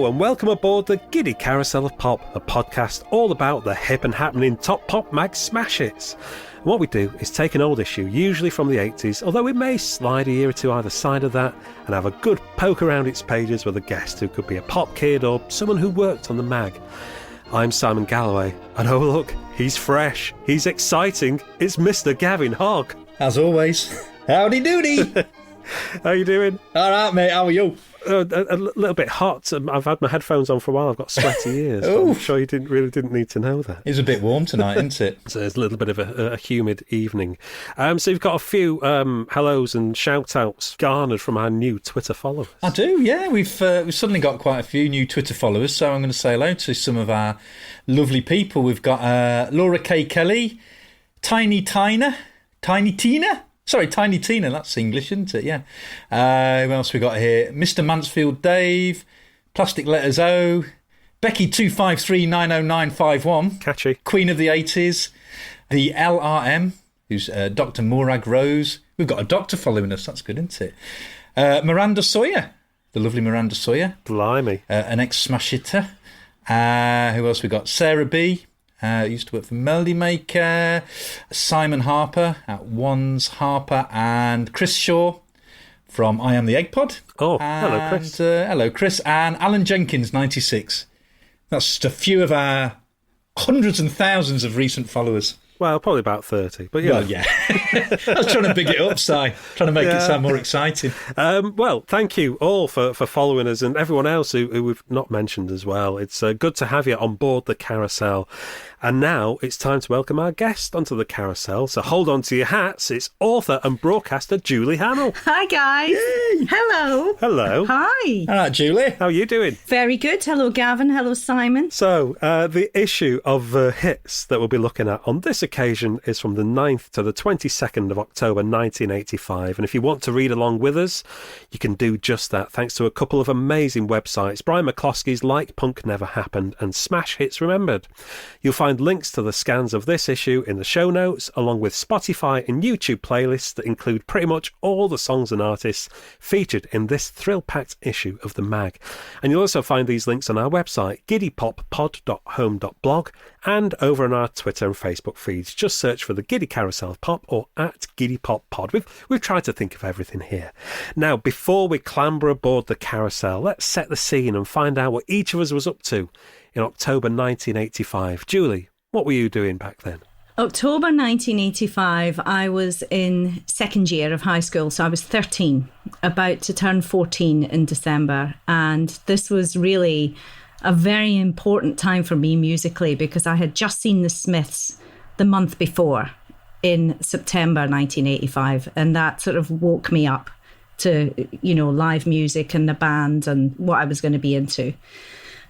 Hello and welcome aboard the Giddy Carousel of Pop, a podcast all about the hip and happening top pop mag smash hits. And what we do is take an old issue, usually from the 80s, although we may slide a year or two either side of that, and have a good poke around its pages with a guest who could be a pop kid or someone who worked on the mag. I'm Simon Galloway, and oh look, he's fresh, he's exciting, it's Mr. Gavin Hogg. As always, howdy doody. How you doing? All right, mate, how are you? A little bit hot. I've had my headphones on for a while. I've got sweaty ears. I'm sure you didn't need to know that. It's a bit warm tonight, isn't it? So it's a little bit of a humid evening. So you've got a few hellos and shout-outs garnered from our new Twitter followers. I do, yeah. We've suddenly got quite a few new Twitter followers, so I'm going to say hello to some of our lovely people. We've got Laura K. Kelly, Tiny Tina, that's English, isn't it? Yeah. Who else we got here? Mr. Mansfield Dave, Plastic Letters O, Becky 253909151. Catchy. Queen of the 80s. The LRM, who's Dr. Morag Rose. We've got a doctor following us. That's good, isn't it? Miranda Sawyer, the lovely Miranda Sawyer. Blimey. An ex-smash hitter. Who else we got? Sarah B. Used to work for Melody Maker, Simon Harper at One's Harper, and Chris Shaw from I Am the Egg Pod. Oh, hello, Chris. Hello, Chris. And Alan Jenkins, 96. That's just a few of our hundreds and thousands of recent followers. Well, probably about 30. But yeah. Well, yeah. I was trying to big it up, Si. Trying to make it sound more exciting. Well, thank you all for following us and everyone else who we've not mentioned as well. It's good to have you on board the carousel. And now it's time to welcome our guest onto the carousel. So hold on to your hats. It's author and broadcaster Julie Hamill. Hi, guys. Yay. Hello. Hello. Hi. All right, Julie. How are you doing? Very good. Hello, Gavin. Hello, Simon. So the issue of hits that we'll be looking at on this occasion is from the 9th to the 22nd of October 1985. And if you want to read along with us, you can do just that thanks to a couple of amazing websites, Brian McCloskey's Like Punk Never Happened and Smash Hits Remembered. You'll find links to the scans of this issue in the show notes, along with Spotify and YouTube playlists that include pretty much all the songs and artists featured in this thrill-packed issue of the mag. And you'll also find these links on our website, giddypoppod.home.blog, and over on our Twitter and Facebook feeds. Just search for the Giddy Carousel of Pop or at Giddy Pop Pod. We've tried to think of everything here. Now, before we clamber aboard the carousel, let's set the scene and find out what each of us was up to in October 1985. Julie, what were you doing back then? October 1985, I was in second year of high school, so I was 13, about to turn 14 in December. And this was really a very important time for me musically because I had just seen the Smiths the month before in September 1985. And that sort of woke me up to, live music and the band and what I was going to be into.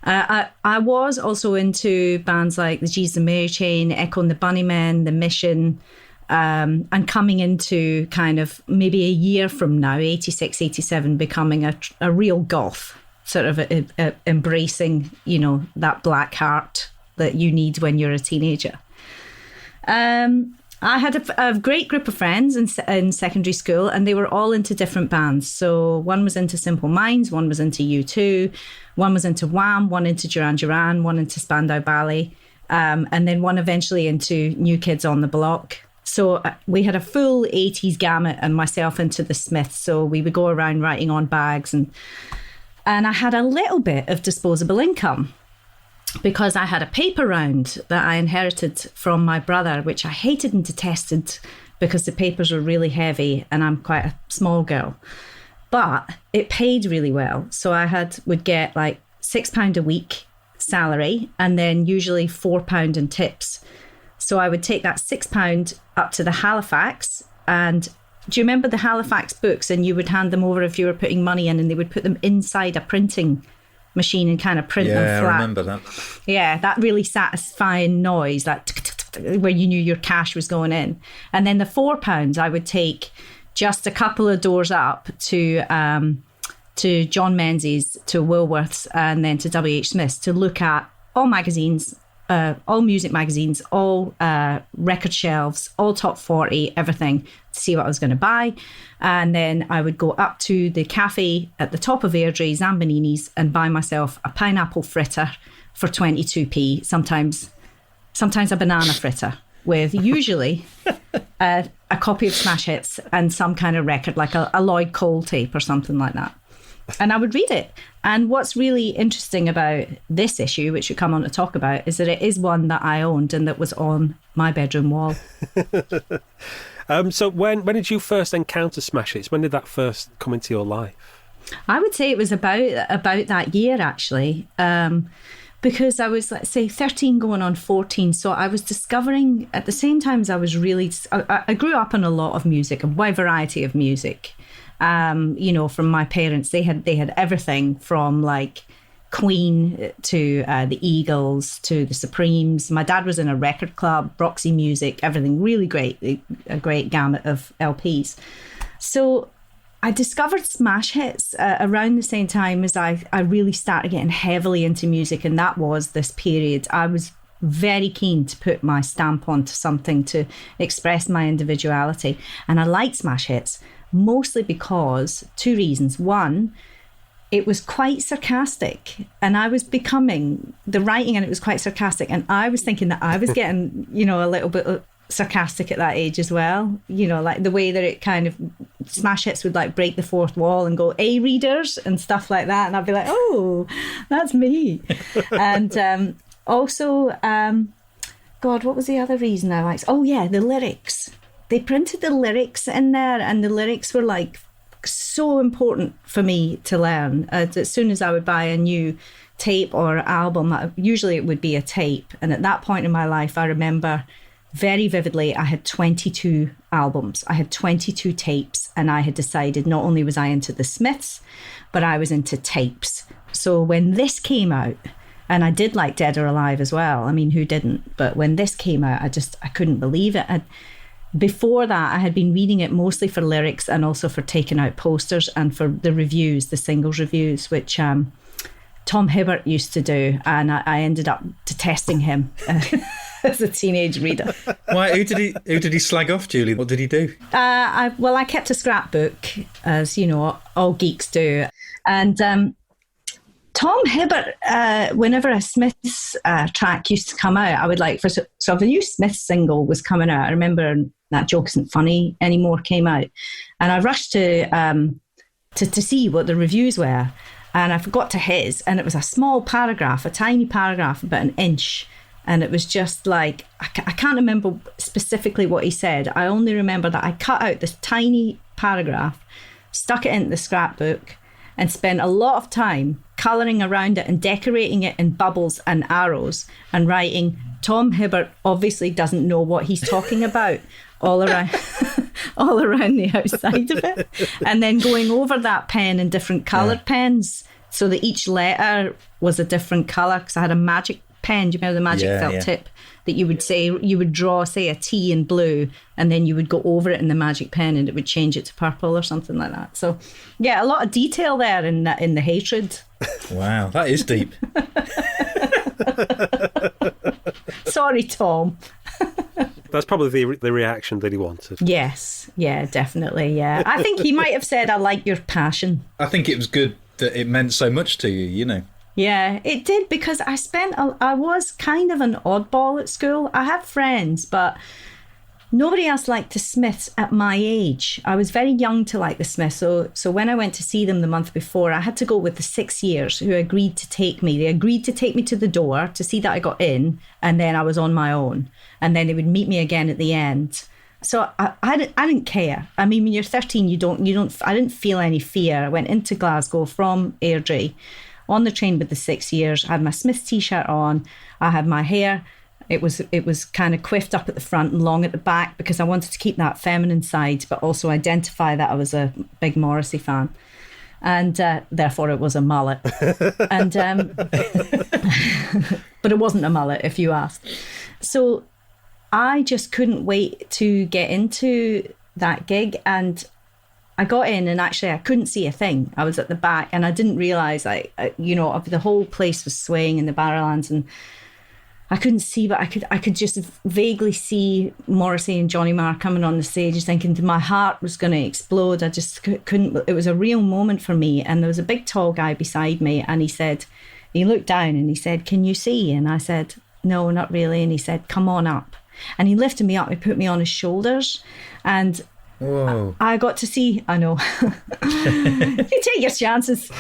I was also into bands like the Jesus and Mary Chain, Echo and the Bunnymen, The Mission, and coming into kind of maybe a year from now, 86, 87, becoming a real goth, sort of embracing, that black heart that you need when you're a teenager. I had a great group of friends in secondary school, and they were all into different bands. So one was into Simple Minds, one was into U2, one was into Wham, one into Duran Duran, one into Spandau Ballet, and then one eventually into New Kids on the Block. So we had a full 80s gamut, and myself into the Smiths. So we would go around writing on bags, and I had a little bit of disposable income, because I had a paper round that I inherited from my brother, which I hated and detested because the papers were really heavy and I'm quite a small girl. But it paid really well. So I would get like £6 a week salary and then usually £4 in tips. So I would take that £6 up to the Halifax. And do you remember the Halifax books? And you would hand them over if you were putting money in, and they would put them inside a printing machine and kind of print them flat. Yeah, I remember that. Yeah, that really satisfying noise, that where you knew your cash was going in. And then the £4 I would take just a couple of doors up to John Menzies, to Woolworths, and then to W.H. Smith's to look at all magazines all music magazines, all record shelves, all top 40, everything, to see what I was going to buy. And then I would go up to the cafe at the top of Airdrie, Zambonini's, and buy myself a pineapple fritter for 22p, sometimes a banana fritter, with usually a copy of Smash Hits and some kind of record, like a Lloyd Cole tape or something like that. And I would read it. And what's really interesting about this issue, which we come on to talk about, is that it is one that I owned and that was on my bedroom wall. So when did you first encounter Smash Hits? When did that first come into your life? I would say it was about that year, actually. Because I was, let's say, 13 going on 14. So I was discovering, at the same time as I was really... I grew up on a lot of music, a wide variety of music. From my parents, they had everything from like Queen to the Eagles to the Supremes. My dad was in a record club, Roxy Music, everything really great, a great gamut of LPs. So I discovered Smash Hits around the same time as I really started getting heavily into music, and that was this period. I was very keen to put my stamp onto something to express my individuality, and I liked Smash Hits mostly because two reasons. One, it was quite sarcastic, and I was becoming the writing, and it was quite sarcastic, and I was thinking that I was getting, a little bit sarcastic at that age as well. Like the way that it kind of Smash Hits would like break the fourth wall and go, "A readers," and stuff like that, and I'd be like, "Oh, that's me." And also, God, what was the other reason I liked? Oh yeah, the lyrics. They printed the lyrics in there, and the lyrics were like so important for me to learn. As soon as I would buy a new tape or album, usually it would be a tape. And at that point in my life, I remember very vividly, I had 22 albums. I had 22 tapes, and I had decided not only was I into the Smiths, but I was into tapes. So when this came out, and I did like Dead or Alive as well. I mean, who didn't? But when this came out, I couldn't believe it. Before that, I had been reading it mostly for lyrics and also for taking out posters and for the reviews, the singles reviews, which Tom Hibbert used to do. And I ended up detesting him as a teenage reader. Why? Who did he slag off, Julie? What did he do? I kept a scrapbook, as all geeks do. And Tom Hibbert, whenever a Smiths track used to come out, I would like, so if a new Smiths single was coming out, I remember That Joke Isn't Funny Anymore came out, and I rushed to see what the reviews were, and I got to his, and it was a small paragraph, a tiny paragraph, about an inch, and it was just like, I can't remember specifically what he said. I only remember that I cut out this tiny paragraph, stuck it into the scrapbook, and spent a lot of time colouring around it and decorating it in bubbles and arrows and writing, "Tom Hibbert obviously doesn't know what he's talking about," all around the outside of it. And then going over that pen in different coloured pens so that each letter was a different colour, because I had a magic pen. Do you remember the magic felt tip that you would draw, say, a T in blue, and then you would go over it in the magic pen and it would change it to purple or something like that. So yeah, a lot of detail there in the hatred. Wow, that is deep. Sorry, Tom. That's probably the reaction that he wanted. Yes, yeah, definitely, yeah. I think he might have said, "I like your passion." I think it was good that it meant so much to you, Yeah, it did, because I was kind of an oddball at school. I had friends, but nobody else liked the Smiths at my age. I was very young to like the Smiths. So when I went to see them the month before, I had to go with the 6 years who agreed to take me. They agreed to take me to the door to see that I got in, and then I was on my own. And then they would meet me again at the end. So I didn't care. I mean, when you're 13, I didn't feel any fear. I went into Glasgow from Airdrie on the train with the 6 years. I had my Smiths t-shirt on. I had my hair. It was kind of quiffed up at the front and long at the back, because I wanted to keep that feminine side, but also identify that I was a big Morrissey fan. And therefore it was a mullet. And but it wasn't a mullet, if you asked. So I just couldn't wait to get into that gig, and I got in, and actually I couldn't see a thing. I was at the back, and I didn't realise, the whole place was swaying in the Barrowlands, and I couldn't see, but I could just vaguely see Morrissey and Johnny Marr coming on the stage, just thinking my heart was going to explode. I just couldn't. It was a real moment for me. And there was a big tall guy beside me, and he looked down and he said, "Can you see?" And I said, "No, not really." And he said, "Come on up." And he lifted me up. He put me on his shoulders, and whoa! I got to see. I know. You take your chances.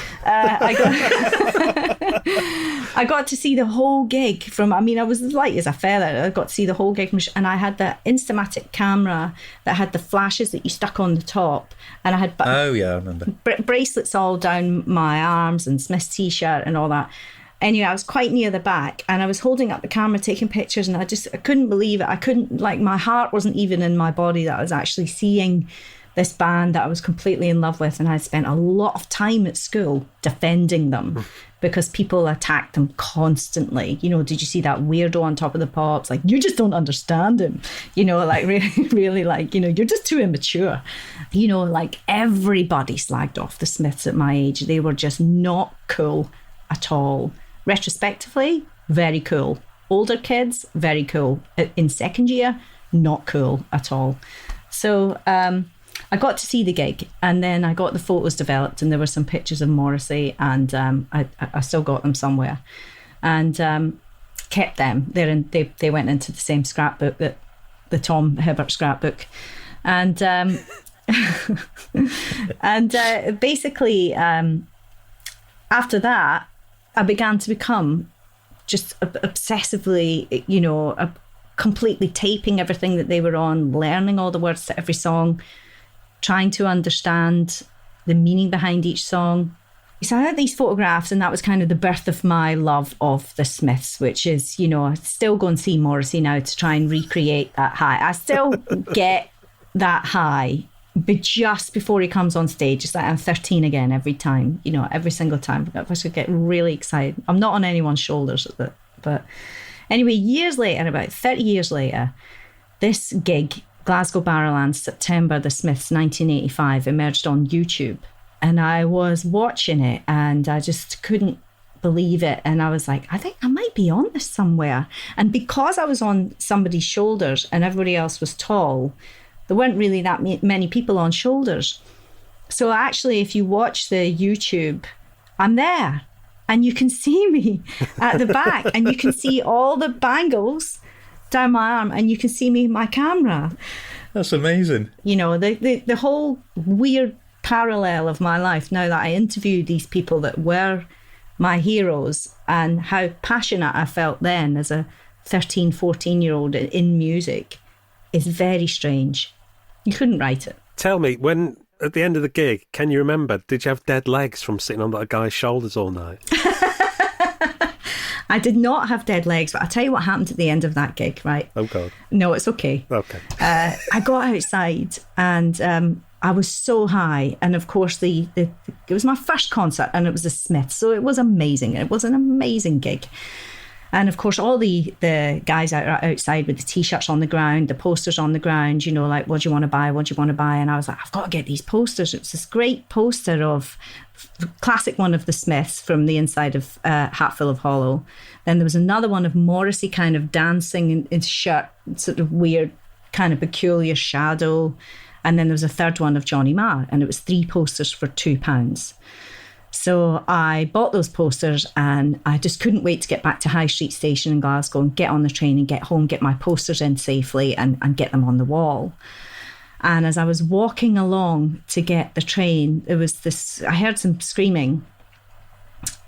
I got to see the whole gig from. I mean, I was as light as a feather. I got to see the whole gig and I had the Instamatic camera that had the flashes that you stuck on the top, and I had. Oh yeah, I remember. Bracelets all down my arms and Smith's t-shirt and all that. Anyway, I was quite near the back and I was holding up the camera, taking pictures, and I couldn't believe it. I couldn't, my heart wasn't even in my body that I was actually seeing this band that I was completely in love with. And I spent a lot of time at school defending them because people attacked them constantly. Did you see that weirdo on Top of the Pops? You just don't understand him. Really, you're just too immature. Everybody slagged off the Smiths at my age. They were just not cool at all. Retrospectively, very cool. Older kids, very cool. In second year, not cool at all. So I got to see the gig, and then I got the photos developed, and there were some pictures of Morrissey, and I still got them somewhere, and kept them. They went into the same scrapbook, that the Tom Hibbert scrapbook, and basically after that, I began to become just obsessively, completely taping everything that they were on, learning all the words to every song, trying to understand the meaning behind each song. So I had these photographs, and that was kind of the birth of my love of the Smiths, which is, I still go and see Morrissey now to try and recreate that high. I still get that high, but just before he comes on stage, it's like I'm 13 again every time, every single time. I should get really excited. I'm not on anyone's shoulders, but anyway, years later, about 30 years later, this gig, Glasgow Barrowlands, September, the Smiths, 1985, emerged on YouTube. And I was watching it and I just couldn't believe it. And I was like, I think I might be on this somewhere. And because I was on somebody's shoulders and everybody else was tall, there weren't really that many people on shoulders. So actually, if you watch the YouTube, I'm there. And you can see me at the back. And you can see all the bangles down my arm. And you can see me in my camera. That's amazing. The whole weird parallel of my life, now that I interviewed these people that were my heroes, and how passionate I felt then as a 13, 14-year-old in music, is very strange. You couldn't write it. Tell me, when at the end of the gig, can you remember, did you have dead legs from sitting on that guy's shoulders all night? I did not have dead legs, but I'll tell you what happened at the end of that gig, right? Oh, God. No, it's okay. Okay. I got outside and I was so high. And of course, it was my first concert and it was the Smiths. So it was amazing. It was an amazing gig. And of course, all the guys outside with the T-shirts on the ground, the posters on the ground, what do you want to buy? What do you want to buy? And I was like, I've got to get these posters. It was this great poster of the classic one of the Smiths from the inside of Hatful of Hollow. Then there was another one of Morrissey kind of dancing in his shirt, sort of weird, kind of peculiar shadow. And then there was a third one of Johnny Marr, and it was 3 posters for £2. So I bought those posters and I just couldn't wait to get back to High Street Station in Glasgow and get on the train and get home, get my posters in safely and get them on the wall. And as I was walking along to get the train, there was this, I heard some screaming,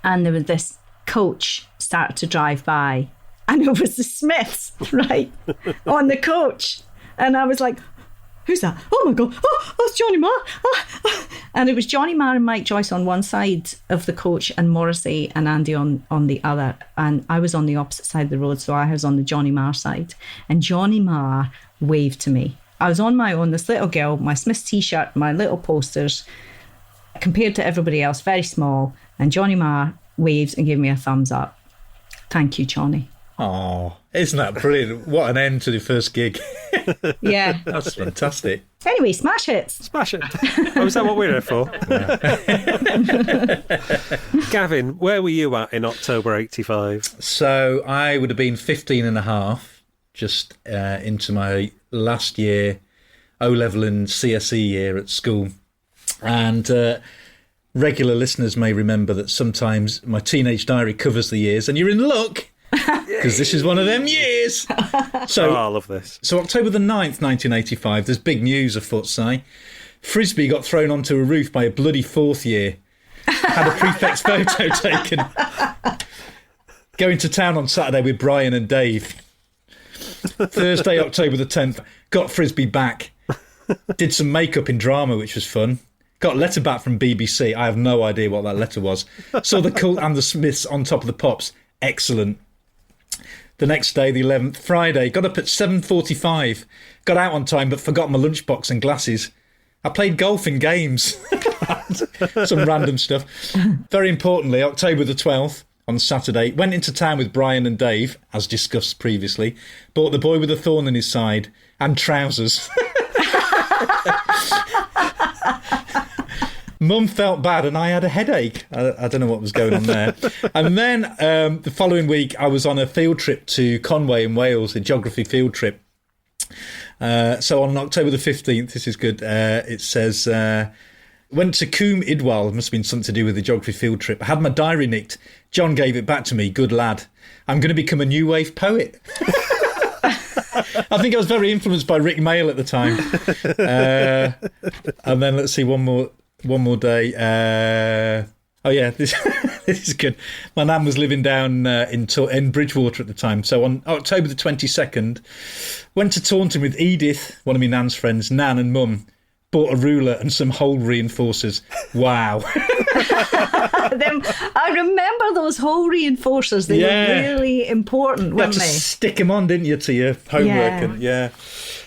and there was this coach started to drive by, and it was the Smiths, right, on the coach. And I was like, who's that? Oh my God, that's Johnny Marr. And it was Johnny Marr and Mike Joyce on one side of the coach and Morrissey and Andy on the other. And I was on the opposite side of the road, so I was on the Johnny Marr side. And Johnny Marr waved to me. I was on my own, this little girl, my Smiths t-shirt, my little posters, compared to everybody else, very small. And Johnny Marr waved and gave me a thumbs up. Thank you, Johnny. Oh, isn't that brilliant? What an end to the first gig. Yeah. That's fantastic. Anyway, smash hits. Smash it. Oh, is that what we're here for? Gavin, where were you at in October 85? So I would have been 15 and a half, just into my last year, O-level and CSE year at school. And regular listeners may remember that sometimes my teenage diary covers the years, and you're in luck, because this is one of them years. So, I love this. So October the 9th, 1985, there's big news afoot, Si. Frisbee got thrown onto a roof by a bloody fourth year. Had a prefect's photo taken. Going to town on Saturday with Brian and Dave. Thursday, October the 10th, got Frisbee back. Did some makeup in drama, which was fun. Got a letter back from BBC. I have no idea what that letter was. Saw the Cult and the Smiths on Top of the Pops. Excellent. The next day, the 11th, Friday, got up at 7:45. Got out on time, but forgot my lunchbox and glasses. I played golf in games. Some random stuff. Very importantly, October the 12th, on Saturday, went into town with Brian and Dave, as discussed previously. Bought the boy with a thorn in his side and trousers. Mum felt bad and I had a headache. I don't know what was going on there. And then the following week, I was on a field trip to Conway in Wales, a geography field trip. So on October the 15th, this is good, it says, went to Coombe Idwal, must have been something to do with the geography field trip. I had my diary nicked. John gave it back to me, good lad. I'm going to become a new wave poet. I think I was very influenced by Rick Mail at the time. And then let's see, one more day. Oh yeah, this is good. My nan was living down in Bridgewater at the time. So on October the 22nd, went to Taunton with Edith, one of my nan's friends, Nan and Mum. Bought a ruler and some hole reinforcers. Wow. I remember those hole reinforcers. They were really important, weren't they? They? Stick them on, didn't you, to your homework? Yeah.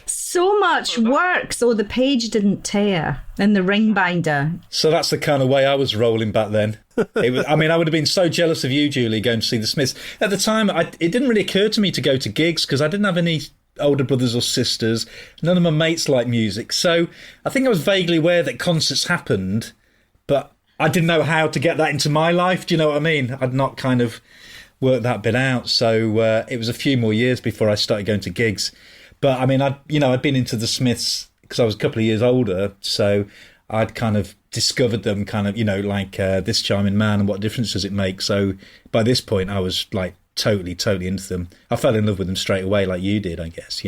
So much work so the page didn't tear in the ring binder. So that's the kind of way I was rolling back then. I would have been so jealous of you, Julie, going to see the Smiths. At the time, it didn't really occur to me to go to gigs because I didn't have any older brothers or sisters. None of my mates liked music. So I think I was vaguely aware that concerts happened, but I didn't know how to get that into my life. Do you know what I mean? I'd not kind of worked that bit out. So it was a few more years before I started going to gigs. But I mean, I'd been into the Smiths because I was a couple of years older, so I'd kind of discovered them, kind of, like This Charming Man and What Difference Does It Make? So by this point, I was like totally into them. I fell in love with them straight away, like you did, I guess,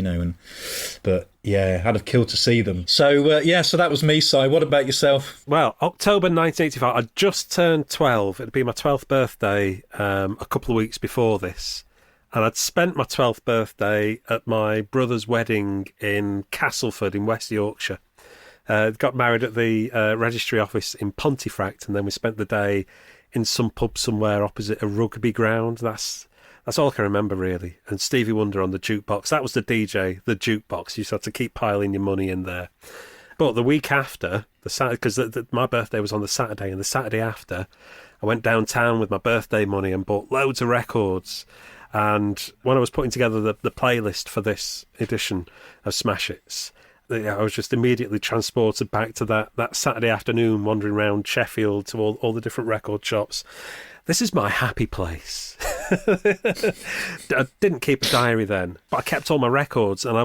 But yeah, I'd have killed to see them. So so that was me, Si. What about yourself? Well, October 1985, I just turned 12. It'd be my 12th birthday a couple of weeks before this. And I'd spent my 12th birthday at my brother's wedding in Castleford in West Yorkshire. Got married at the registry office in Pontefract, and then we spent the day in some pub somewhere opposite a rugby ground. That's all I can remember, really. And Stevie Wonder on the jukebox. That was the DJ, the jukebox. You just had to keep piling your money in there. But the week after, because my birthday was on the Saturday, and the Saturday after, I went downtown with my birthday money and bought loads of records. And when I was putting together the playlist for this edition of Smash Hits, I was just immediately transported back to that Saturday afternoon wandering around Sheffield to all the different record shops. This is my happy place. I didn't keep a diary then, but I kept all my records, and I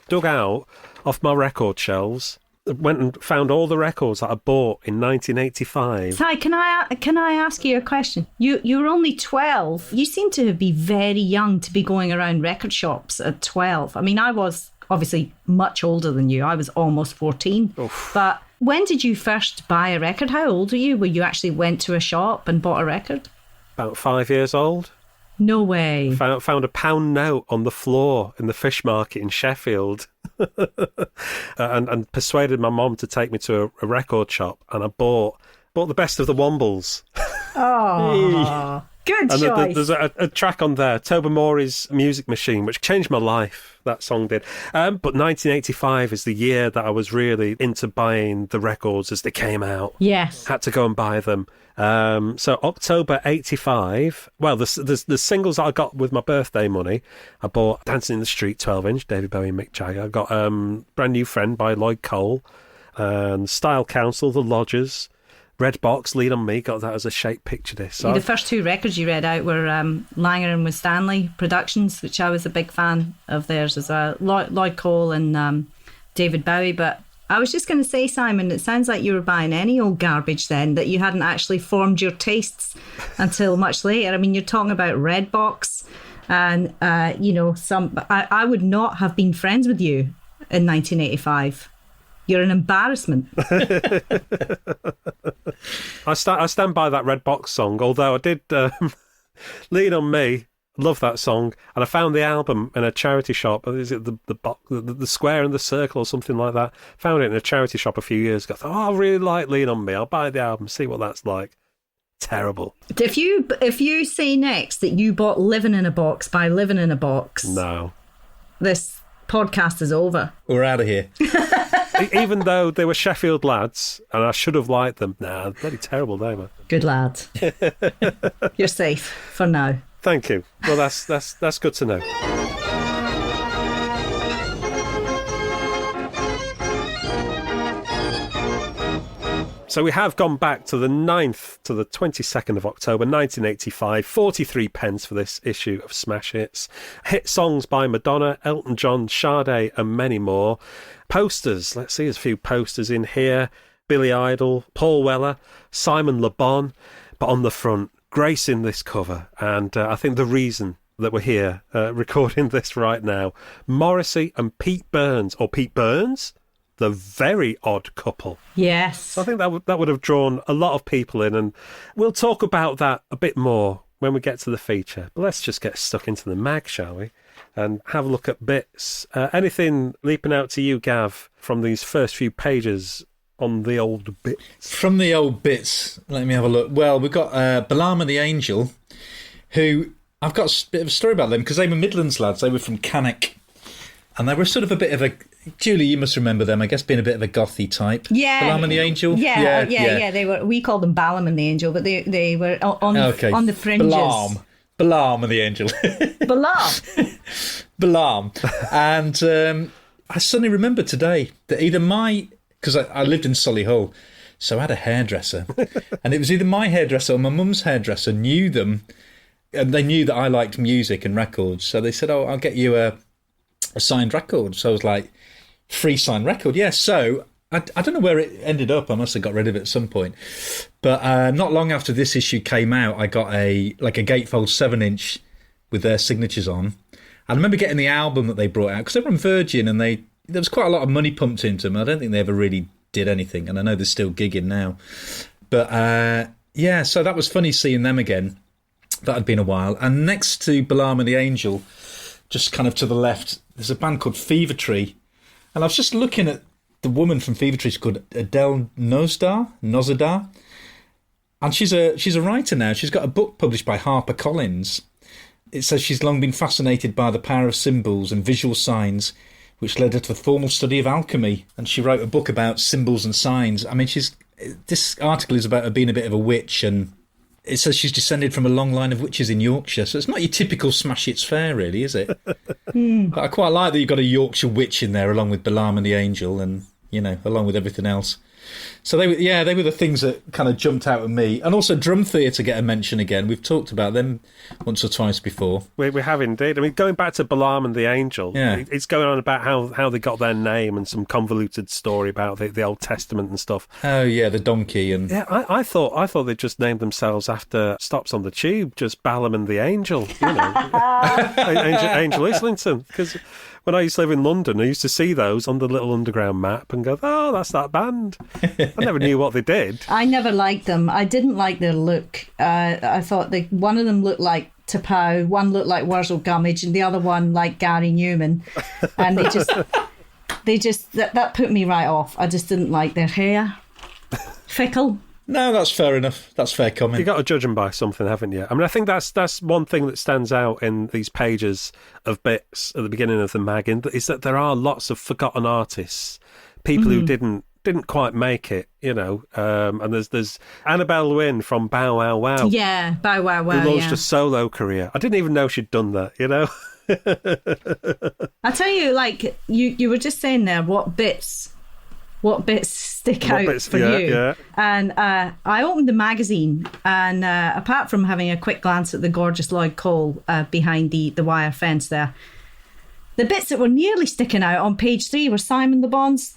dug out off my record shelves, went and found all the records that I bought in 1985. Si, can I ask you a question? You were only 12. You seem to be very young to be going around record shops at 12. I mean, I was obviously much older than you. I was almost 14. Oof. But when did you first buy a record? How old are you? Where you actually went to a shop and bought a record? About 5 years old. No way. Found a pound note on the floor in the fish market in Sheffield. and persuaded my mom to take me to a record shop, and I bought the best of the Wombles. Oh. Good and choice. there's a track on there, Tobermory's Music Machine, which changed my life. That song did. But 1985 is the year that I was really into buying the records as they came out. Yes. Had to go and buy them. So October 85, well, the singles that I got with my birthday money, I bought Dancing in the Street 12-inch, David Bowie and Mick Jagger. I got Brand New Friend by Lloyd Cole, and Style Council, The Lodgers, Red Box, Lean on Me, got that as a shape picture disc. So the first two records you read out were Langer and Winstanley Productions, which I was a big fan of theirs as well. Lloyd Cole and David Bowie. But I was just going to say, Simon, it sounds like you were buying any old garbage then, that you hadn't actually formed your tastes until much later. I mean, you're talking about Red Box and, I would not have been friends with you in 1985. You're an embarrassment. I stand by that Red Box song, although I did Lean on Me, love that song, and I found the album in a charity shop. Is it the Square and the Circle or something like that? Found it in a charity shop a few years ago. I thought, I really like Lean on Me. I'll buy the album, see what that's like. Terrible. If you say next that you bought Living in a Box by Living in a Box, no, this podcast is over. We're out of here. Even though they were Sheffield lads, and I should have liked them. Nah, bloody terrible they were. Good lad. You're safe for now. Thank you. Well, that's good to know. So we have gone back to the 9th to the 22nd of October 1985, 43 pence for this issue of Smash Hits. Hit songs by Madonna, Elton John, Sade and many more. Posters, let's see, there's a few posters in here. Billy Idol, Paul Weller, Simon Le Bon, but on the front, gracing this cover, and I think the reason that we're here recording this right now, Morrissey and Pete Burns, or Pete Burns, the very odd couple. Yes. I think that would have drawn a lot of people in, and we'll talk about that a bit more when we get to the feature. But let's just get stuck into the mag, shall we? And have a look at bits. Anything leaping out to you, Gav, from these first few pages on the old bits? From the old bits, let me have a look. Well, we've got Balaam and the Angel, who I've got a bit of a story about them because they were Midlands lads. They were from Cannock. And they were sort of a bit of a... Julie, you must remember them, I guess, being a bit of a gothy type. Yeah. Balaam and the Angel? Yeah. They were. We called them Balaam and the Angel, but they were on the fringes. Balaam and the Angel. Balaam. Balaam. And I suddenly remember today that either because I lived in Solihull, so I had a hairdresser. And it was either my hairdresser or my mum's hairdresser knew them, and they knew that I liked music and records. So they said, I'll get you a signed record. So I was like, free signed record? Yeah. So I don't know where it ended up. I must have got rid of it at some point. But not long after this issue came out, I got a gatefold 7-inch with their signatures on. I remember getting the album that they brought out because they were on Virgin, and there was quite a lot of money pumped into them. I don't think they ever really did anything, and I know they're still gigging now. But so that was funny seeing them again. That had been a while. And next to Balaam and the Angel, just kind of to the left, there's a band called Fever Tree. And I was just looking at the woman from Fever Tree. She's called Adele Nozadar. And she's a writer now. She's got a book published by HarperCollins. It says she's long been fascinated by the power of symbols and visual signs, which led her to the formal study of alchemy. And she wrote a book about symbols and signs. I mean, this article is about her being a bit of a witch, and it says she's descended from a long line of witches in Yorkshire. So it's not your typical Smash Hits fare, really, is it? But I quite like that you've got a Yorkshire witch in there, along with Balaam and the Angel, and, along with everything else. So they were the things that kind of jumped out at me. And also Drum Theatre get a mention again. We've talked about them once or twice before. We have indeed. I mean, going back to Balaam and the Angel, it's going on about how they got their name and some convoluted story about the Old Testament and stuff. Oh, yeah, the donkey. And yeah, I thought they just named themselves after stops on the tube, just Balaam and the Angel, Angel Islington. Because when I used to live in London, I used to see those on the little underground map and go, oh, that's that band. I never knew what they did. I never liked them. I didn't like their look. I thought one of them looked like Tapau, one looked like Wurzel Gummidge, and the other one like Gary Newman. And they just that put me right off. I just didn't like their hair. Fickle. No, that's fair enough. That's fair comment. You've got to judge them by something, haven't you? I mean, I think that's one thing that stands out in these pages of bits at the beginning of the mag, is that there are lots of forgotten artists, people who didn't quite make it, and there's Annabelle Wynne from Bow Wow Wow. Yeah, Bow Wow Wow, who launched a solo career. I didn't even know she'd done that, I tell you, like, you were just saying there, what bits stick out for you? Yeah. And I opened the magazine, and apart from having a quick glance at the gorgeous Lloyd Cole behind the wire fence there, the bits that were nearly sticking out on page 3 were Simon Le Bon's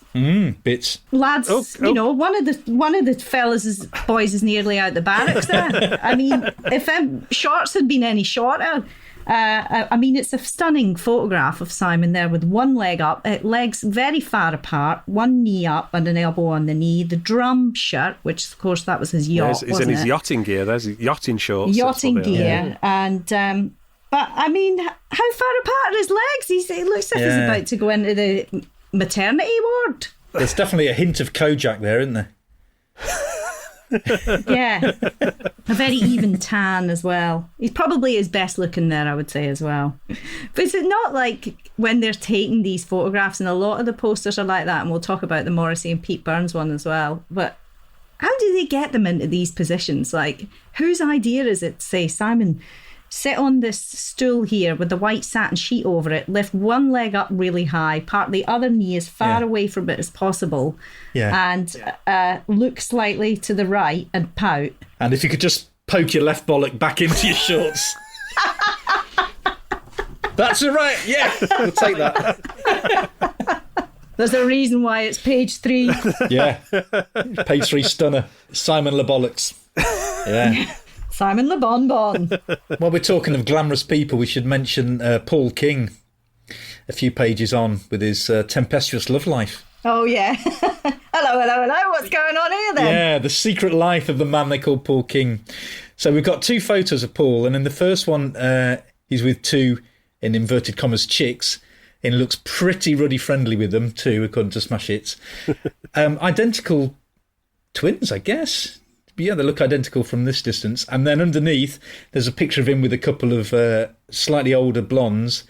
bits. Lads, one of the boys is nearly out the barracks there. I mean, if shorts had been any shorter. It's a stunning photograph of Simon there with one leg up, legs very far apart, one knee up and an elbow on the knee, the drum shirt, which of course that was his yacht. He's in his yachting gear. There's his yachting shorts. Yachting gear. Yeah. But I mean, how far apart are his legs? He looks like he's about to go into the maternity ward. There's definitely a hint of Kojak there, isn't there? Yeah, a very even tan as well. He's probably his best looking there, I would say, as well. But is it not like when they're taking these photographs, and a lot of the posters are like that, and we'll talk about the Morrissey and Pete Burns one as well, but how do they get them into these positions? Like, whose idea is it to say, Simon, sit on this stool here with the white satin sheet over it, lift one leg up really high, part the other knee as far away from it as possible, and look slightly to the right and pout. And if you could just poke your left bollock back into your shorts. That's all right, yeah, we'll take that. There's a reason why it's page 3. Yeah, page 3 stunner. Simon Le Bollocks. Yeah. Simon Le Bonbon. While we're talking of glamorous people, we should mention Paul King, a few pages on, with his tempestuous love life. Oh, yeah. Hello. What's going on here, then? Yeah, the secret life of the man they call Paul King. So we've got 2 photos of Paul, and in the first one, he's with 2, in inverted commas, chicks, and looks pretty ruddy friendly with them, too, according to Smash Hits. Identical twins, I guess. Yeah, they look identical from this distance. And then underneath, there's a picture of him with a couple of slightly older blondes.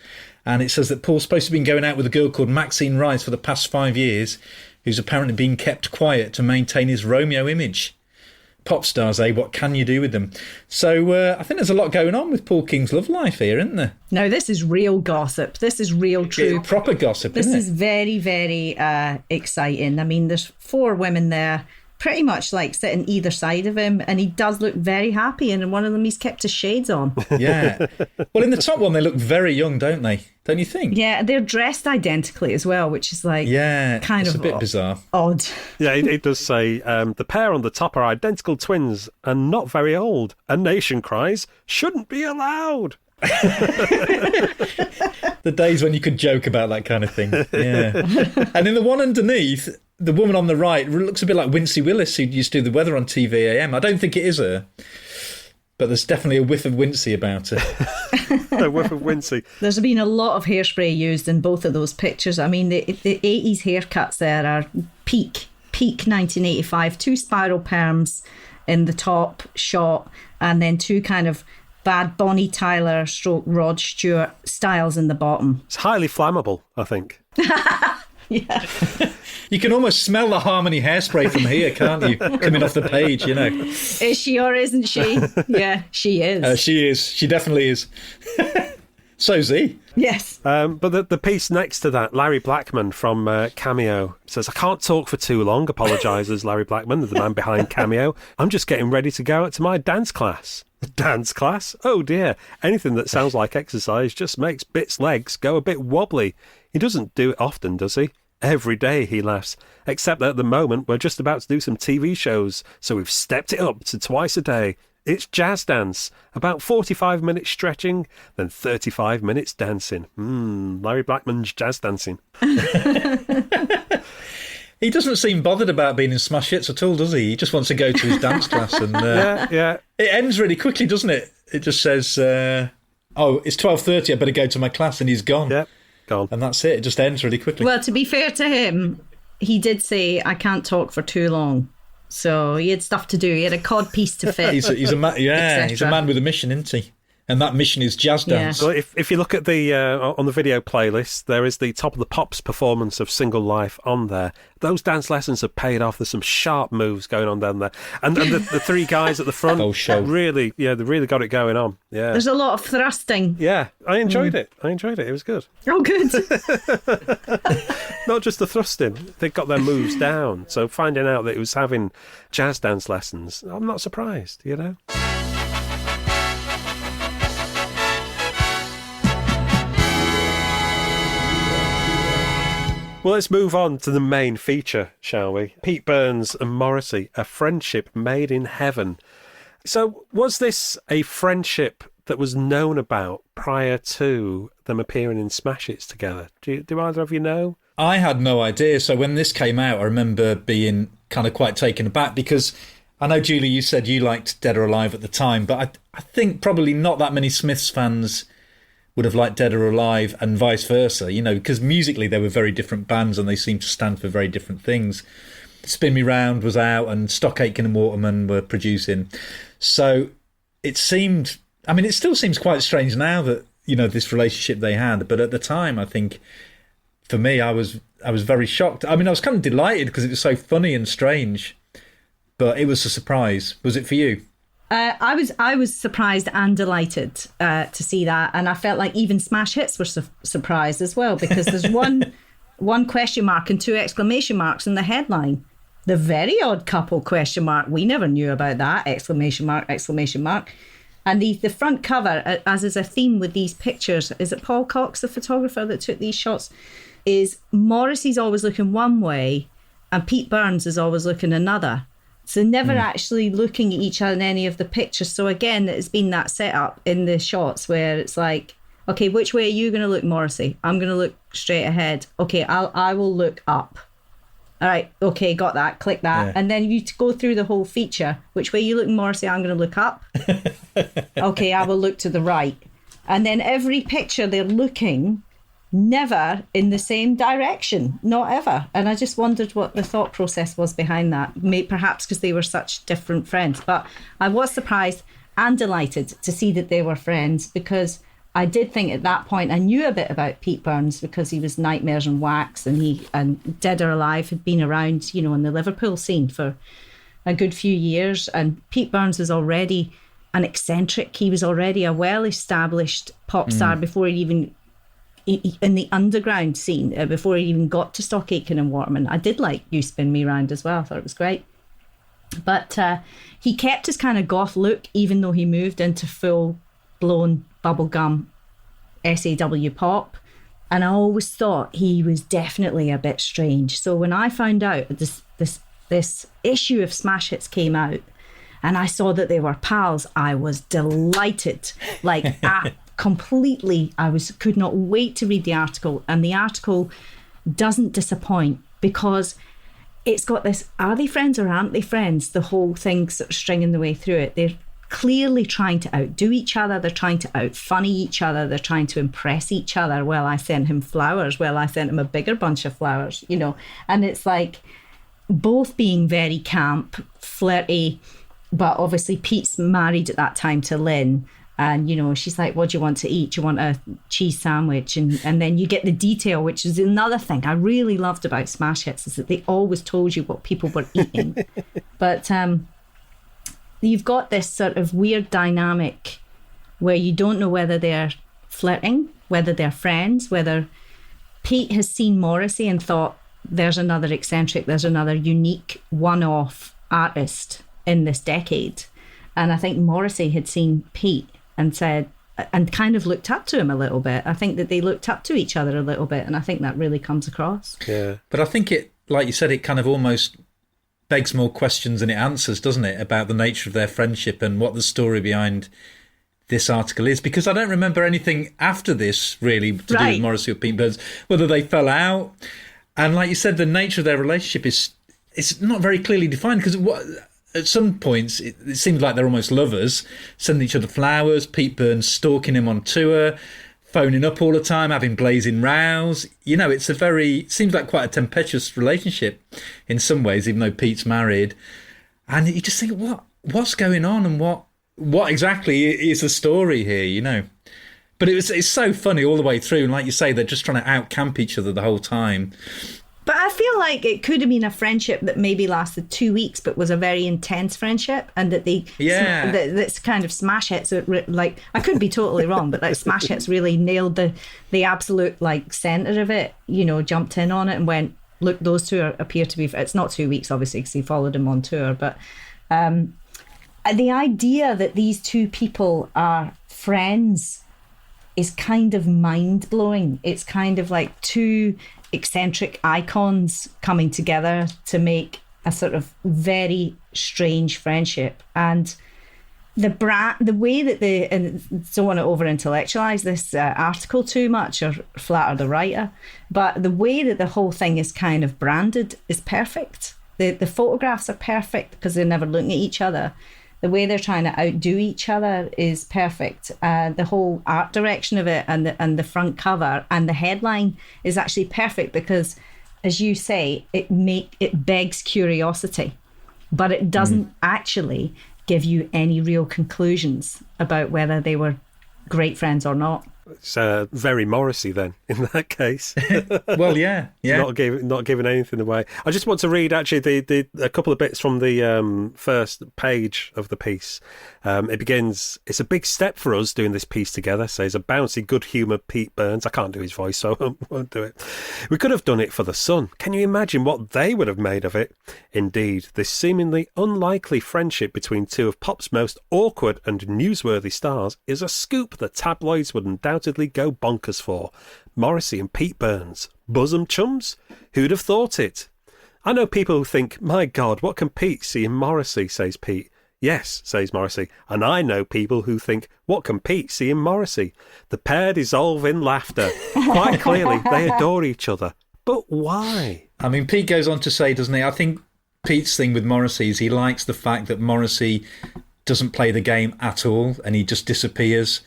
And it says that Paul's supposed to have been going out with a girl called Maxine Rice for the past 5 years, who's apparently been kept quiet to maintain his Romeo image. Pop stars, eh? What can you do with them? So I think there's a lot going on with Paul King's love life here, isn't there? No, this is real gossip. This is real true. Proper gossip, isn't it? This is very, very exciting. I mean, there's 4 women there, pretty much like sitting either side of him, and he does look very happy, and in one of them he's kept his shades on. Yeah. Well, in the top one they look very young, don't they? Don't you think? Yeah, they're dressed identically as well, which is like kind of a bit bizarre. Odd. Yeah, it does say the pair on the top are identical twins and not very old. A nation cries, shouldn't be allowed. The days when you could joke about that kind of thing. Yeah. And in the one underneath, the woman on the right looks a bit like Wincy Willis, who used to do the weather on TV-AM. I don't think it is her, but there's definitely a whiff of Wincy about her. A whiff of Wincy. There's been a lot of hairspray used in both of those pictures. I mean, the 80s haircuts there are peak 1985. 2 spiral perms in the top shot, and then 2 kind of bad Bonnie Tyler / Rod Stewart styles in the bottom. It's highly flammable, I think. Yeah. You can almost smell the Harmony hairspray from here, can't you? Coming off the page, you know. Is she or isn't she? Yeah, she is. She is. She definitely is. So's he. Yes. But the piece next to that, Larry Blackman from Cameo, says, I can't talk for too long, apologises Larry Blackman, the man behind Cameo. I'm just getting ready to go out to my dance class. Dance class? Oh dear. Anything that sounds like exercise just makes Bit's legs go a bit wobbly. He doesn't do it often, does he? Every day, he laughs. Except that at the moment, we're just about to do some TV shows, so we've stepped it up to twice a day. It's jazz dance, about 45 minutes stretching, then 35 minutes dancing. Larry Blackman's jazz dancing. He doesn't seem bothered about being in Smash Hits at all, does he? He just wants to go to his dance class. And yeah. It ends really quickly, doesn't it? It just says, it's 12:30, I better go to my class, and he's gone. Yeah, gone. And that's it. It just ends really quickly. Well, to be fair to him, he did say, I can't talk for too long. So he had stuff to do. He had a cod piece to fit. He's a man. Yeah, he's a etc. man with a mission, isn't he? And that mission is jazz dance. Well, if you look at the on the video playlist, there is the Top of the Pops performance of Single Life on there. Those dance lessons have paid off. There's some sharp moves going on down there, and the three guys at the front, really, they really got it going on. Yeah, There's a lot of thrusting. yeah, I enjoyed it. It was good. Oh, good. Not just the thrusting; they got their moves down. So finding out that it was having jazz dance lessons, I'm not surprised. Well, let's move on to the main feature, shall we? Pete Burns and Morrissey, a friendship made in heaven. So, was this a friendship that was known about prior to them appearing in Smash Hits together? Do either of you know? I had no idea. So when this came out, I remember being kind of quite taken aback because I know, Julie, you said you liked Dead or Alive at the time, but I think probably not that many Smiths fans would have liked Dead or Alive and vice versa, because musically they were very different bands and they seemed to stand for very different things. Spin Me Round was out and Stock Aitken and Waterman were producing. So it seemed, it still seems quite strange now that, this relationship they had. But at the time, I think, for me, I was very shocked. I was kind of delighted because it was so funny and strange. But it was a surprise. Was it for you? I was surprised and delighted to see that, and I felt like even Smash Hits were surprised as well, because there's one question mark and two exclamation marks in the headline. The Very Odd Couple ? We never knew about that ! And the front cover, as is a theme with these pictures, is it Paul Cox, the photographer that took these shots, is Morrissey's always looking one way and Pete Burns is always looking another. So never actually looking at each other in any of the pictures. So again, it's been that setup in the shots where it's like, okay, which way are you going to look, Morrissey? I'm going to look straight ahead. Okay, I will look up. All right, okay, got that, click that. Yeah. And then you go through the whole feature. Which way you look, Morrissey? I'm going to look up. Okay, I will look to the right. And then every picture they're looking, never in the same direction, not ever. And I just wondered what the thought process was behind that. Perhaps because they were such different friends. But I was surprised and delighted to see that they were friends, because I did think at that point I knew a bit about Pete Burns because he was Nightmares and Wax, and Dead or Alive had been around, in the Liverpool scene for a good few years. And Pete Burns was already an eccentric. He was already a well-established pop star before he even in the underground scene, before he even got to Stock Aitken and Waterman. I did like You Spin Me Round as well. I thought it was great. But he kept his kind of goth look, even though he moved into full-blown bubblegum SAW pop. And I always thought he was definitely a bit strange. So when I found out this issue of Smash Hits came out and I saw that they were pals, I was delighted. Completely, could not wait to read the article. And the article doesn't disappoint, because it's got this, are they friends or aren't they friends? The whole thing sort of stringing the way through it. They're clearly trying to outdo each other. They're trying to out-funny each other. They're trying to impress each other. Well, I sent him flowers. Well, I sent him a bigger bunch of flowers, And it's like both being very camp, flirty, but obviously Pete's married at that time to Lynn. And, she's like, what do you want to eat? Do you want a cheese sandwich? And then you get the detail, which is another thing I really loved about Smash Hits, is that they always told you what people were eating. But you've got this sort of weird dynamic where you don't know whether they're flirting, whether they're friends, whether Pete has seen Morrissey and thought, there's another eccentric, there's another unique one-off artist in this decade. And I think Morrissey had seen Pete and said, and kind of looked up to him a little bit. I think that they looked up to each other a little bit, and I think that really comes across. Yeah. But I think it, like you said, it kind of almost begs more questions than it answers, doesn't it, about the nature of their friendship and what the story behind this article is. Because I don't remember anything after this, really, to do with Morrissey or Pete Burns, whether they fell out. And like you said, the nature of their relationship it's not very clearly defined, because at some points, it seems like they're almost lovers, sending each other flowers, Pete Burns stalking him on tour, phoning up all the time, having blazing rows. It seems like quite a tempestuous relationship in some ways, even though Pete's married. And you just think, what's going on, and what exactly is the story here, you know? But it's so funny all the way through, and like you say, they're just trying to out-camp each other the whole time. But I feel like it could have been a friendship that maybe lasted 2 weeks, but was a very intense friendship, and that that's kind of smash hits. Like, I could be totally wrong, but like smash hits really nailed the absolute like center of it. You know, jumped in on it and went, look, those two appear to be. It's not 2 weeks, obviously, because he followed him on tour, but the idea that these two people are friends is kind of mind blowing. It's kind of like two eccentric icons coming together to make a sort of very strange friendship. And the way that and don't want to over intellectualize this article too much or flatter the writer, but the way that the whole thing is kind of branded is perfect. The photographs are perfect because they're never looking at each other. The way they're trying to outdo each other is perfect. The whole art direction of it and the front cover and the headline is actually perfect because, as you say, it begs curiosity, but it doesn't actually give you any real conclusions about whether they were great friends or not. It's very Morrissey then, in that case. Well, yeah. Not giving anything away. I just want to read actually a couple of bits from the first page of the piece. It begins, "It's a big step for us doing this piece together," says a bouncy, good-humoured Pete Burns. I can't do his voice, so I won't do it. "We could have done it for the Sun. Can you imagine what they would have made of it? Indeed, this seemingly unlikely friendship between two of pop's most awkward and newsworthy stars is a scoop that tabloids would undoubtedly go bonkers for. Morrissey and Pete Burns, bosom chums? Who'd have thought it? I know people who think, my God, what can Pete see in Morrissey, says Pete. Yes, says Morrissey, and I know people who think, what can Pete see in Morrissey? The pair dissolve in laughter. Quite clearly, they adore each other. But why? I mean, Pete goes on to say, doesn't he, I think Pete's thing with Morrissey is he likes the fact that Morrissey doesn't play the game at all and he just disappears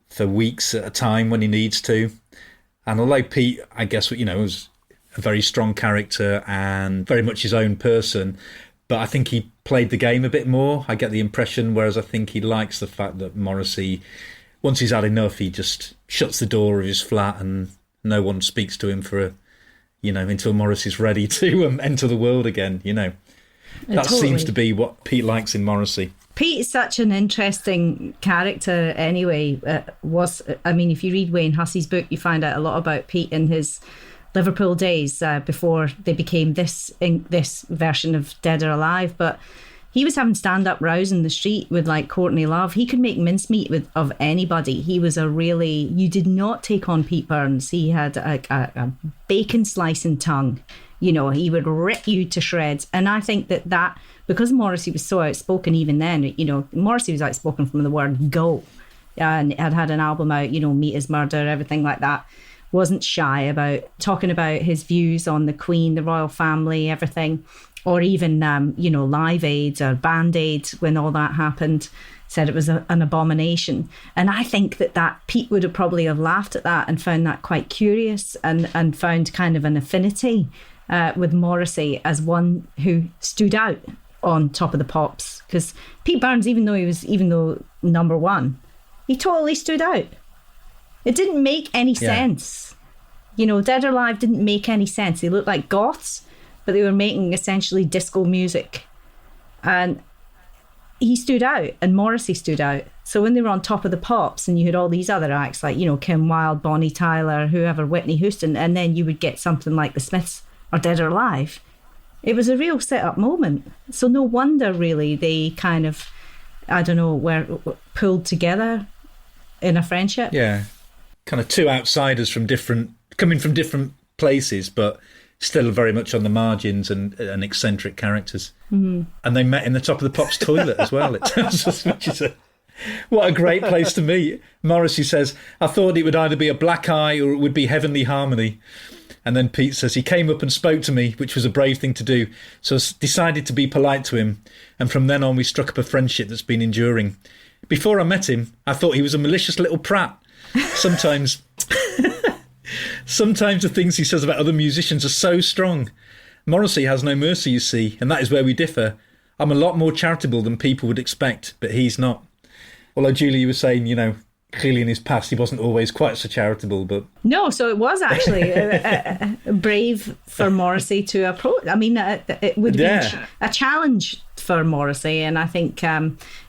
for weeks at a time when he needs to. And although Pete, I guess, was a very strong character and very much his own person, but I think he played the game a bit more. I get the impression, whereas I think he likes the fact that Morrissey, once he's had enough, he just shuts the door of his flat and no one speaks to him for, until Morrissey's ready to enter the world again, That Totally. seems to be what Pete likes in Morrissey. Pete is such an interesting character anyway. If you read Wayne Hussey's book, you find out a lot about Pete in his Liverpool days before they became this version of Dead or Alive. But he was having stand-up rows in the street with like Courtney Love. He could make mincemeat of anybody. He was you did not take on Pete Burns. He had a bacon slicing tongue. He would rip you to shreds. And I think that because Morrissey was so outspoken even then, Morrissey was outspoken from the word go. And had an album out, Meat is Murder, everything like that. Wasn't shy about talking about his views on the Queen, the royal family, everything. Or even, Live Aid or Band Aid when all that happened. Said it was an abomination. And I think that Pete would have probably have laughed at that and found that quite curious and found kind of an affinity with Morrissey as one who stood out on Top of the Pops. Because Pete Burns, even though number one, he totally stood out. It didn't make any sense. Dead or Alive didn't make any sense. They looked like goths, but they were making essentially disco music. And he stood out and Morrissey stood out. So when they were on Top of the Pops and you had all these other acts like, Kim Wilde, Bonnie Tyler, whoever, Whitney Houston, and then you would get something like the Smiths or Dead or Alive, it was a real set-up moment. So no wonder, really, they kind of, were pulled together in a friendship. Yeah, kind of two outsiders coming from different places, but still very much on the margins and eccentric characters. Mm-hmm. And they met in the Top of the Pops toilet as well. It tells us what a great place to meet. Morrissey says, I thought it would either be a black eye or it would be heavenly harmony. And then Pete says, he came up and spoke to me, which was a brave thing to do. So I decided to be polite to him. And from then on, we struck up a friendship that's been enduring. Before I met him, I thought he was a malicious little prat. Sometimes the things he says about other musicians are so strong. Morrissey has no mercy, you see, and that is where we differ. I'm a lot more charitable than people would expect, but he's not. Although, Julie, you were saying, clearly in his past he wasn't always quite so charitable, but... No, so it was actually brave for Morrissey to approach. I mean, it would have been a challenge for Morrissey, and I think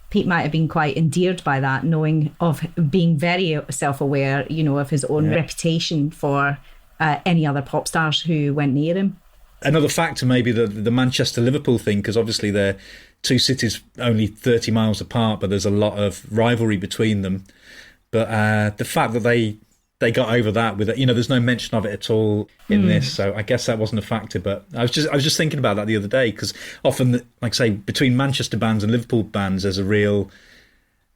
Pete might have been quite endeared by that, knowing of being very self-aware, of his own reputation for any other pop stars who went near him. Another factor maybe the Manchester-Liverpool thing, because obviously they're two cities only 30 miles apart, but there's a lot of rivalry between them. But the fact that they got over that with there's no mention of it at all in this, so I guess that wasn't a factor. But I was just thinking about that the other day, because often, like I say, between Manchester bands and Liverpool bands, there's a real,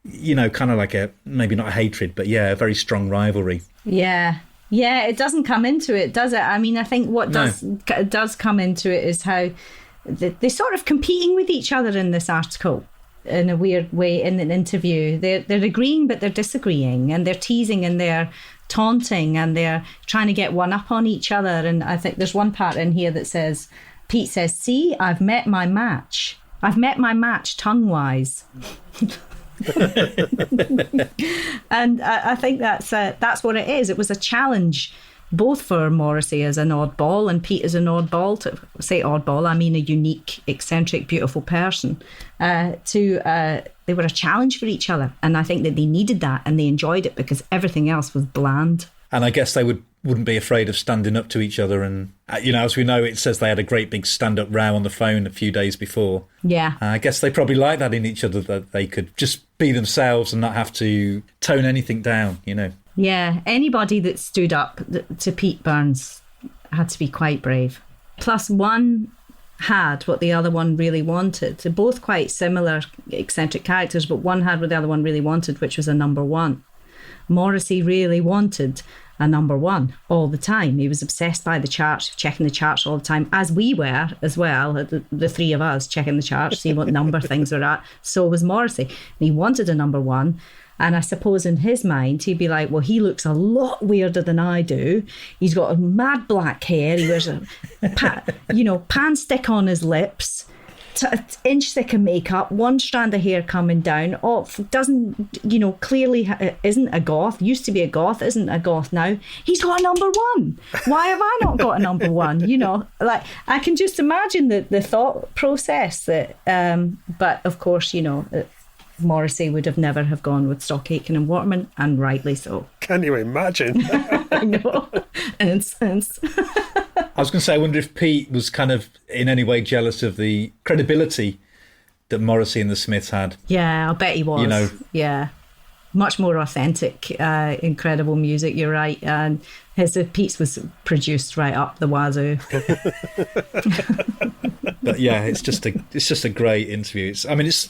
kind of like a, maybe not a hatred, but a very strong rivalry. Yeah, it doesn't come into it, does it? I mean, I think what does come into it is how they're sort of competing with each other in this article. In a weird way, in an interview, they're agreeing but they're disagreeing, and they're teasing and they're taunting and they're trying to get one up on each other. And I think there's one part in here that says, Pete says, "See, I've met my match tongue wise." And I think that's what it is. It was a challenge both for Morrissey as an oddball and Pete as an oddball. To say oddball, I mean a unique, eccentric, beautiful person. They were a challenge for each other, and I think that they needed that, and they enjoyed it because everything else was bland. And I guess they wouldn't be afraid of standing up to each other. And as we know, it says they had a great big stand-up row on the phone a few days before. Yeah, I guess they probably liked that in each other, that they could just be themselves and not have to tone anything down. Yeah, anybody that stood up to Pete Burns had to be quite brave. Plus, one had what the other one really wanted. They're both quite similar eccentric characters, but one had what the other one really wanted, which was a number one. Morrissey really wanted a number one all the time. He was obsessed by the charts, checking the charts all the time, as we were as well, the three of us checking the charts, see what number things were at. So was Morrissey. And he wanted a number one. And I suppose in his mind, he'd be like, well, he looks a lot weirder than I do. He's got a mad black hair. He wears a pan stick on his lips, inch thick of makeup, one strand of hair coming down. Doesn't, clearly isn't a goth. Used to be a goth, isn't a goth now. He's got a number one. Why have I not got a number one? Like I can just imagine the thought process that, but of course, Morrissey would have never have gone with Stock Aitken and Waterman, and rightly so. Can you imagine? I know. Incense. I was going to say, I wonder if Pete was kind of in any way jealous of the credibility that Morrissey and the Smiths had. Yeah, I bet he was. Yeah. Much more authentic, incredible music, you're right. And Pete's was produced right up the wazoo. But it's just a great interview. It's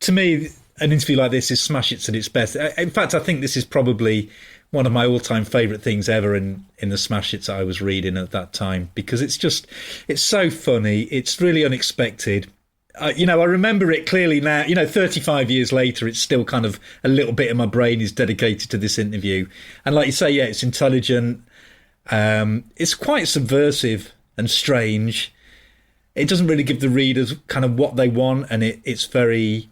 to me, an interview like this is smash hits at its best. In fact, I think this is probably one of my all-time favourite things ever in the smash hits I was reading at that time, because it's so funny. It's really unexpected. I remember it clearly now. 35 years later, it's still kind of a little bit of my brain is dedicated to this interview. And like you say, it's intelligent. It's quite subversive and strange. It doesn't really give the readers kind of what they want, and it's very...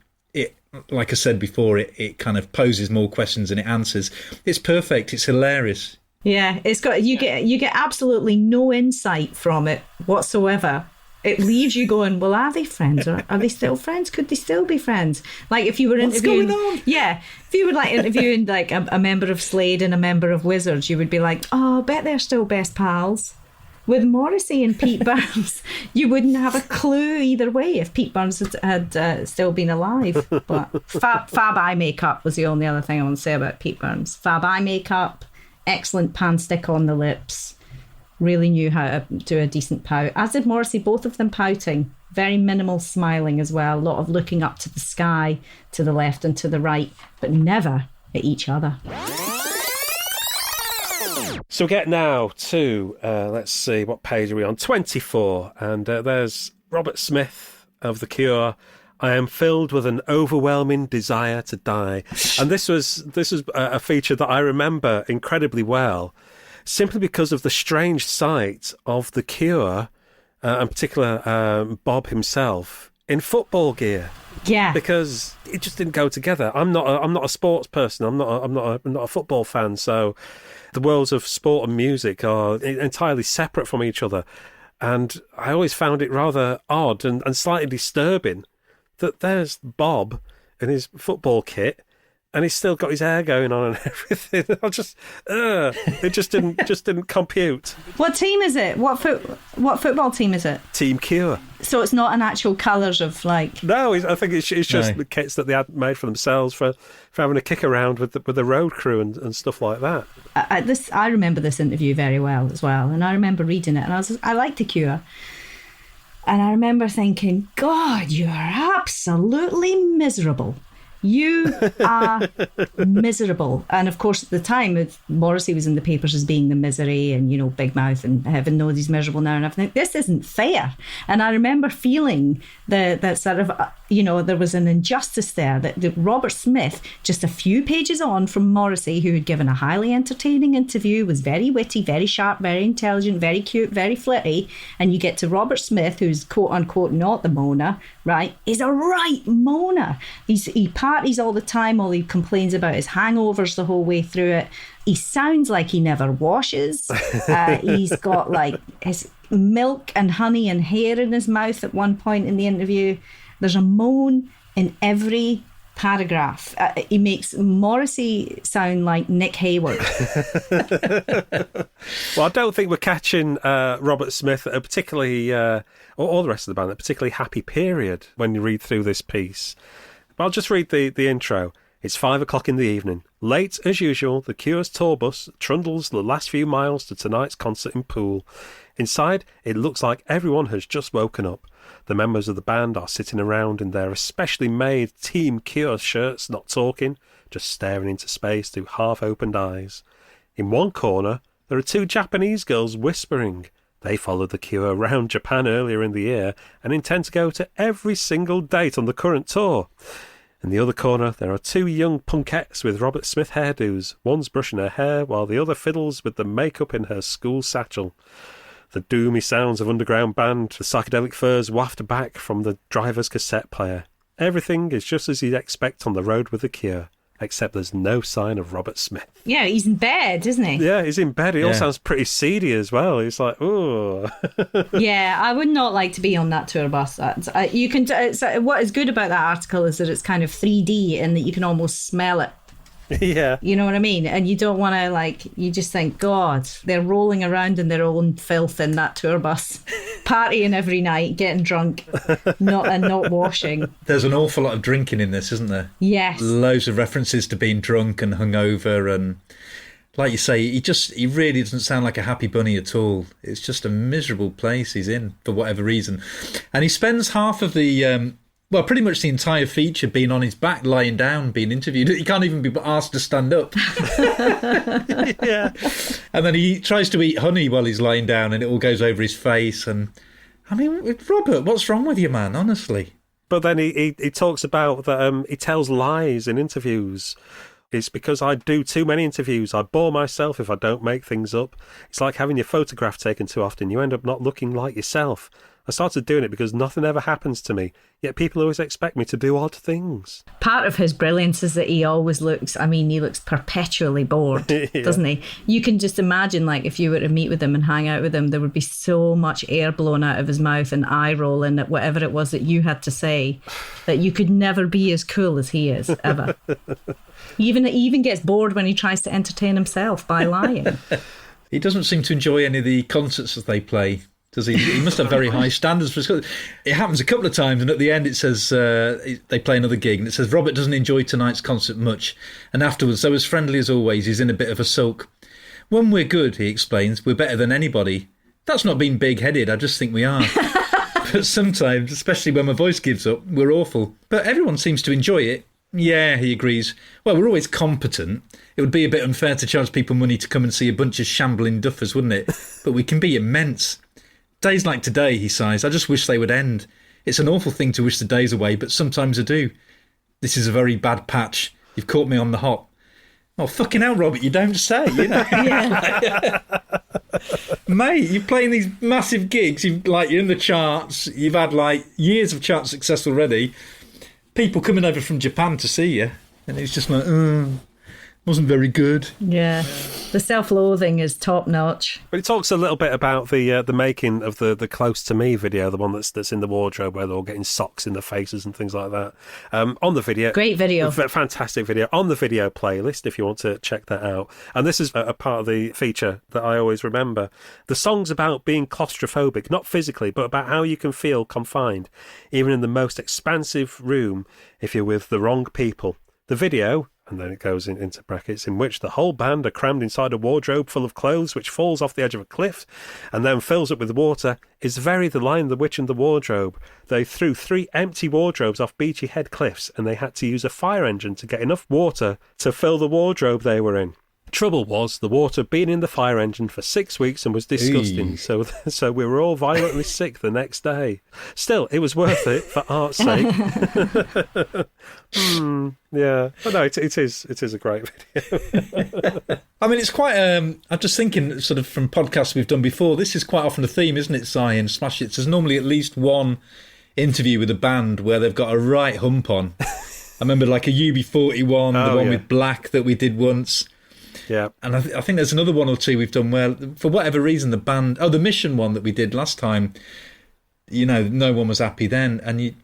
like I said before, it kind of poses more questions than it answers. It's perfect. It's hilarious. Yeah, it's got you get absolutely no insight from it whatsoever. It leaves you going, well, are they friends? Or are they still friends? Could they still be friends? Like if you were interviewing... What's going on? Yeah, if you were like interviewing like a member of Slade and a member of Wizards, you would be like, oh, I bet they're still best pals. With Morrissey and Pete Burns, you wouldn't have a clue either way if Pete Burns had still been alive. But fab eye makeup was the only other thing I want to say about Pete Burns. Fab eye makeup, excellent pan stick on the lips, really knew how to do a decent pout. As did Morrissey, both of them pouting. Very minimal smiling as well, a lot of looking up to the sky, to the left and to the right, but never at each other. So we get now to, let's see, what page are we on? 24. And there's Robert Smith of The Cure. I am filled with an overwhelming desire to die. And this was a feature that I remember incredibly well, simply because of the strange sight of The Cure, in particular Bob himself, in football gear. Yeah. Because it just didn't go together. I'm not a sports person. I'm not a football fan. So the worlds of sport and music are entirely separate from each other. And I always found it rather odd and slightly disturbing that there's Bob in his football kit, and he's still got his hair going on and everything. It just didn't compute. What team is it? What football team is it? Team Cure. So it's not an actual colours of like. No, I think it's just the kits that they had made for themselves for having a kick around with the road crew and stuff like that. I remember this interview very well as well, and I remember reading it, and I liked the Cure. And I remember thinking, God, you're absolutely miserable. You are miserable. And of course, at the time, Morrissey was in the papers as being the misery and, you know, big mouth and heaven knows he's miserable now. And I think this isn't fair. And I remember feeling that sort of, you know, there was an injustice there that Robert Smith, just a few pages on from Morrissey, who had given a highly entertaining interview, was very witty, very sharp, very intelligent, very cute, very flirty. And you get to Robert Smith, who's quote unquote not the moaner, right? He's a right moaner. He parties all the time. All he complains about is hangovers the whole way through it. He sounds like he never washes. He's got like his milk and honey and hair in his mouth at one point in the interview. There's a moan in every paragraph. He makes Morrissey sound like Nick Hayward. Well, I don't think we're catching Robert Smith at a particularly, or the rest of the band, a particularly happy period when you read through this piece. But I'll just read the intro. It's 5 o'clock in the evening. Late as usual, the Cure's tour bus trundles the last few miles to tonight's concert in Poole. Inside, it looks like everyone has just woken up. The members of the band are sitting around in their especially made Team Cure shirts, not talking, just staring into space through half-opened eyes. In one corner, there are 2 Japanese girls whispering. They followed the Cure around Japan earlier in the year and intend to go to every single date on the current tour. In the other corner, there are 2 young punkettes with Robert Smith hairdos. One's brushing her hair while the other fiddles with the makeup in her school satchel. The doomy sounds of underground band, the psychedelic furs waft back from the driver's cassette player. Everything is just as you'd expect on the road with the Cure, except there's no sign of Robert Smith. Yeah, he's in bed, isn't he? Yeah, he's in bed. It all sounds pretty seedy as well. He's like, ooh. Yeah, I would not like to be on that tour bus. You can. What is good about that article is that it's kind of 3D and that you can almost smell it. Yeah. You know what I mean? And you don't want to, you just think, God, they're rolling around in their own filth in that tour bus, partying every night, getting drunk, not washing. There's an awful lot of drinking in this, isn't there? Yes. Loads of references to being drunk and hungover, and like you say, he really doesn't sound like a happy bunny at all. It's just a miserable place he's in for whatever reason. And he spends half of the pretty much the entire feature being on his back, lying down, being interviewed. He can't even be asked to stand up. Yeah. And then he tries to eat honey while he's lying down and it all goes over his face. And I mean, Robert, what's wrong with you, man? Honestly. But then he talks about that he tells lies in interviews. It's because I do too many interviews. I bore myself if I don't make things up. It's like having your photograph taken too often. You end up not looking like yourself. I started doing it because nothing ever happens to me, yet people always expect me to do odd things. Part of his brilliance is that he always looks, he looks perpetually bored, doesn't he? You can just imagine, if you were to meet with him and hang out with him, there would be so much air blown out of his mouth and eye rolling at whatever it was that you had to say, that you could never be as cool as he is, ever. He even gets bored when he tries to entertain himself by lying. He doesn't seem to enjoy any of the concerts that they play. Does he? He must have very high standards for his. It happens a couple of times, and at the end it says they play another gig, and it says Robert doesn't enjoy tonight's concert much, and afterwards, though as friendly as always, he's in a bit of a sulk. When we're good, he explains, we're better than anybody. That's not being big-headed, I just think we are. But sometimes, especially when my voice gives up, we're awful. But everyone seems to enjoy it. Yeah, he agrees. Well, we're always competent. It would be a bit unfair to charge people money to come and see a bunch of shambling duffers, wouldn't it? But we can be immense. Days like today, he sighs, I just wish they would end. It's an awful thing to wish the days away, but sometimes I do. This is a very bad patch. You've caught me on the hop. Oh, fucking hell, Robert, you don't say, you know. Yeah. Mate, you're playing these massive gigs, you're in the charts, you've had like years of chart success already, people coming over from Japan to see you, and it's just like, wasn't very good. Yeah. The self-loathing is top notch. But it talks a little bit about the making of the Close to Me video, the one that's in the wardrobe where they're all getting socks in their faces and things like that. On the video, Great video, fantastic video on the video playlist if you want to check that out. And this is a part of the feature that I always remember. The song's about being claustrophobic, not physically, but about how you can feel confined, even in the most expansive room, if you're with the wrong people. The video. And then it goes into brackets, in which the whole band are crammed inside a wardrobe full of clothes which falls off the edge of a cliff and then fills up with water, is very the line The Witch and the Wardrobe. They threw 3 empty wardrobes off Beachy Head cliffs and they had to use a fire engine to get enough water to fill the wardrobe they were in. Trouble was, the water had been in the fire engine for 6 weeks and was disgusting, so we were all violently sick the next day. Still, it was worth it for art's sake. Yeah, but no, it is a great video. I mean, it's quite. I'm just thinking, sort of from podcasts we've done before. This is quite often a theme, isn't it, Si and Smash Hits? There's normally at least one interview with a band where they've got a right hump on. I remember like a UB41, the one with Black that we did once. Yeah, and I think there's another one or two we've done where, for whatever reason, the band. Oh, the Mission one that we did last time. You know, no one was happy then, and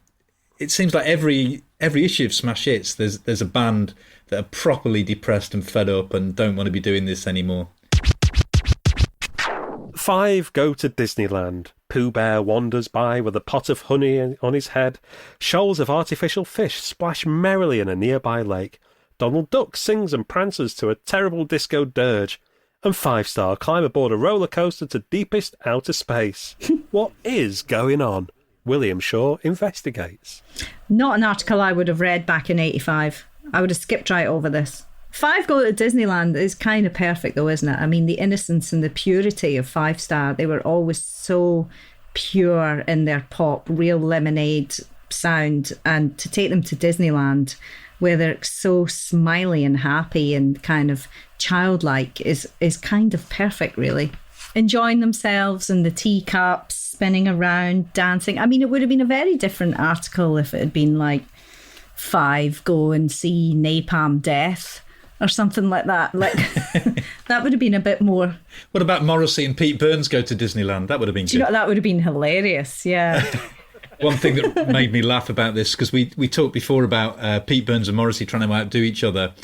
it seems like every issue of Smash Hits, there's a band that are properly depressed and fed up and don't want to be doing this anymore. 5 go to Disneyland. Pooh Bear wanders by with a pot of honey on his head. Shoals of artificial fish splash merrily in a nearby lake. Donald Duck sings and prances to a terrible disco dirge. And 5-star climb aboard a roller coaster to deepest outer space. What is going on? William Shaw investigates. Not an article I would have read back in 85. I would have skipped right over this. 5 go to Disneyland is kind of perfect though, isn't it? I mean, the innocence and the purity of 5-star, they were always so pure in their pop, real lemonade sound. And to take them to Disneyland, where they're so smiley and happy and kind of childlike, is kind of perfect, really. Enjoying themselves and the teacups, spinning around, dancing. I mean, it would have been a very different article if it had been like 5 go and see Napalm Death or something like that. Like that would have been a bit more. What about Morrissey and Pete Burns go to Disneyland? That would have been good. You know, that would have been hilarious, yeah. One thing that made me laugh about this, because we talked before about Pete Burns and Morrissey trying to outdo each other,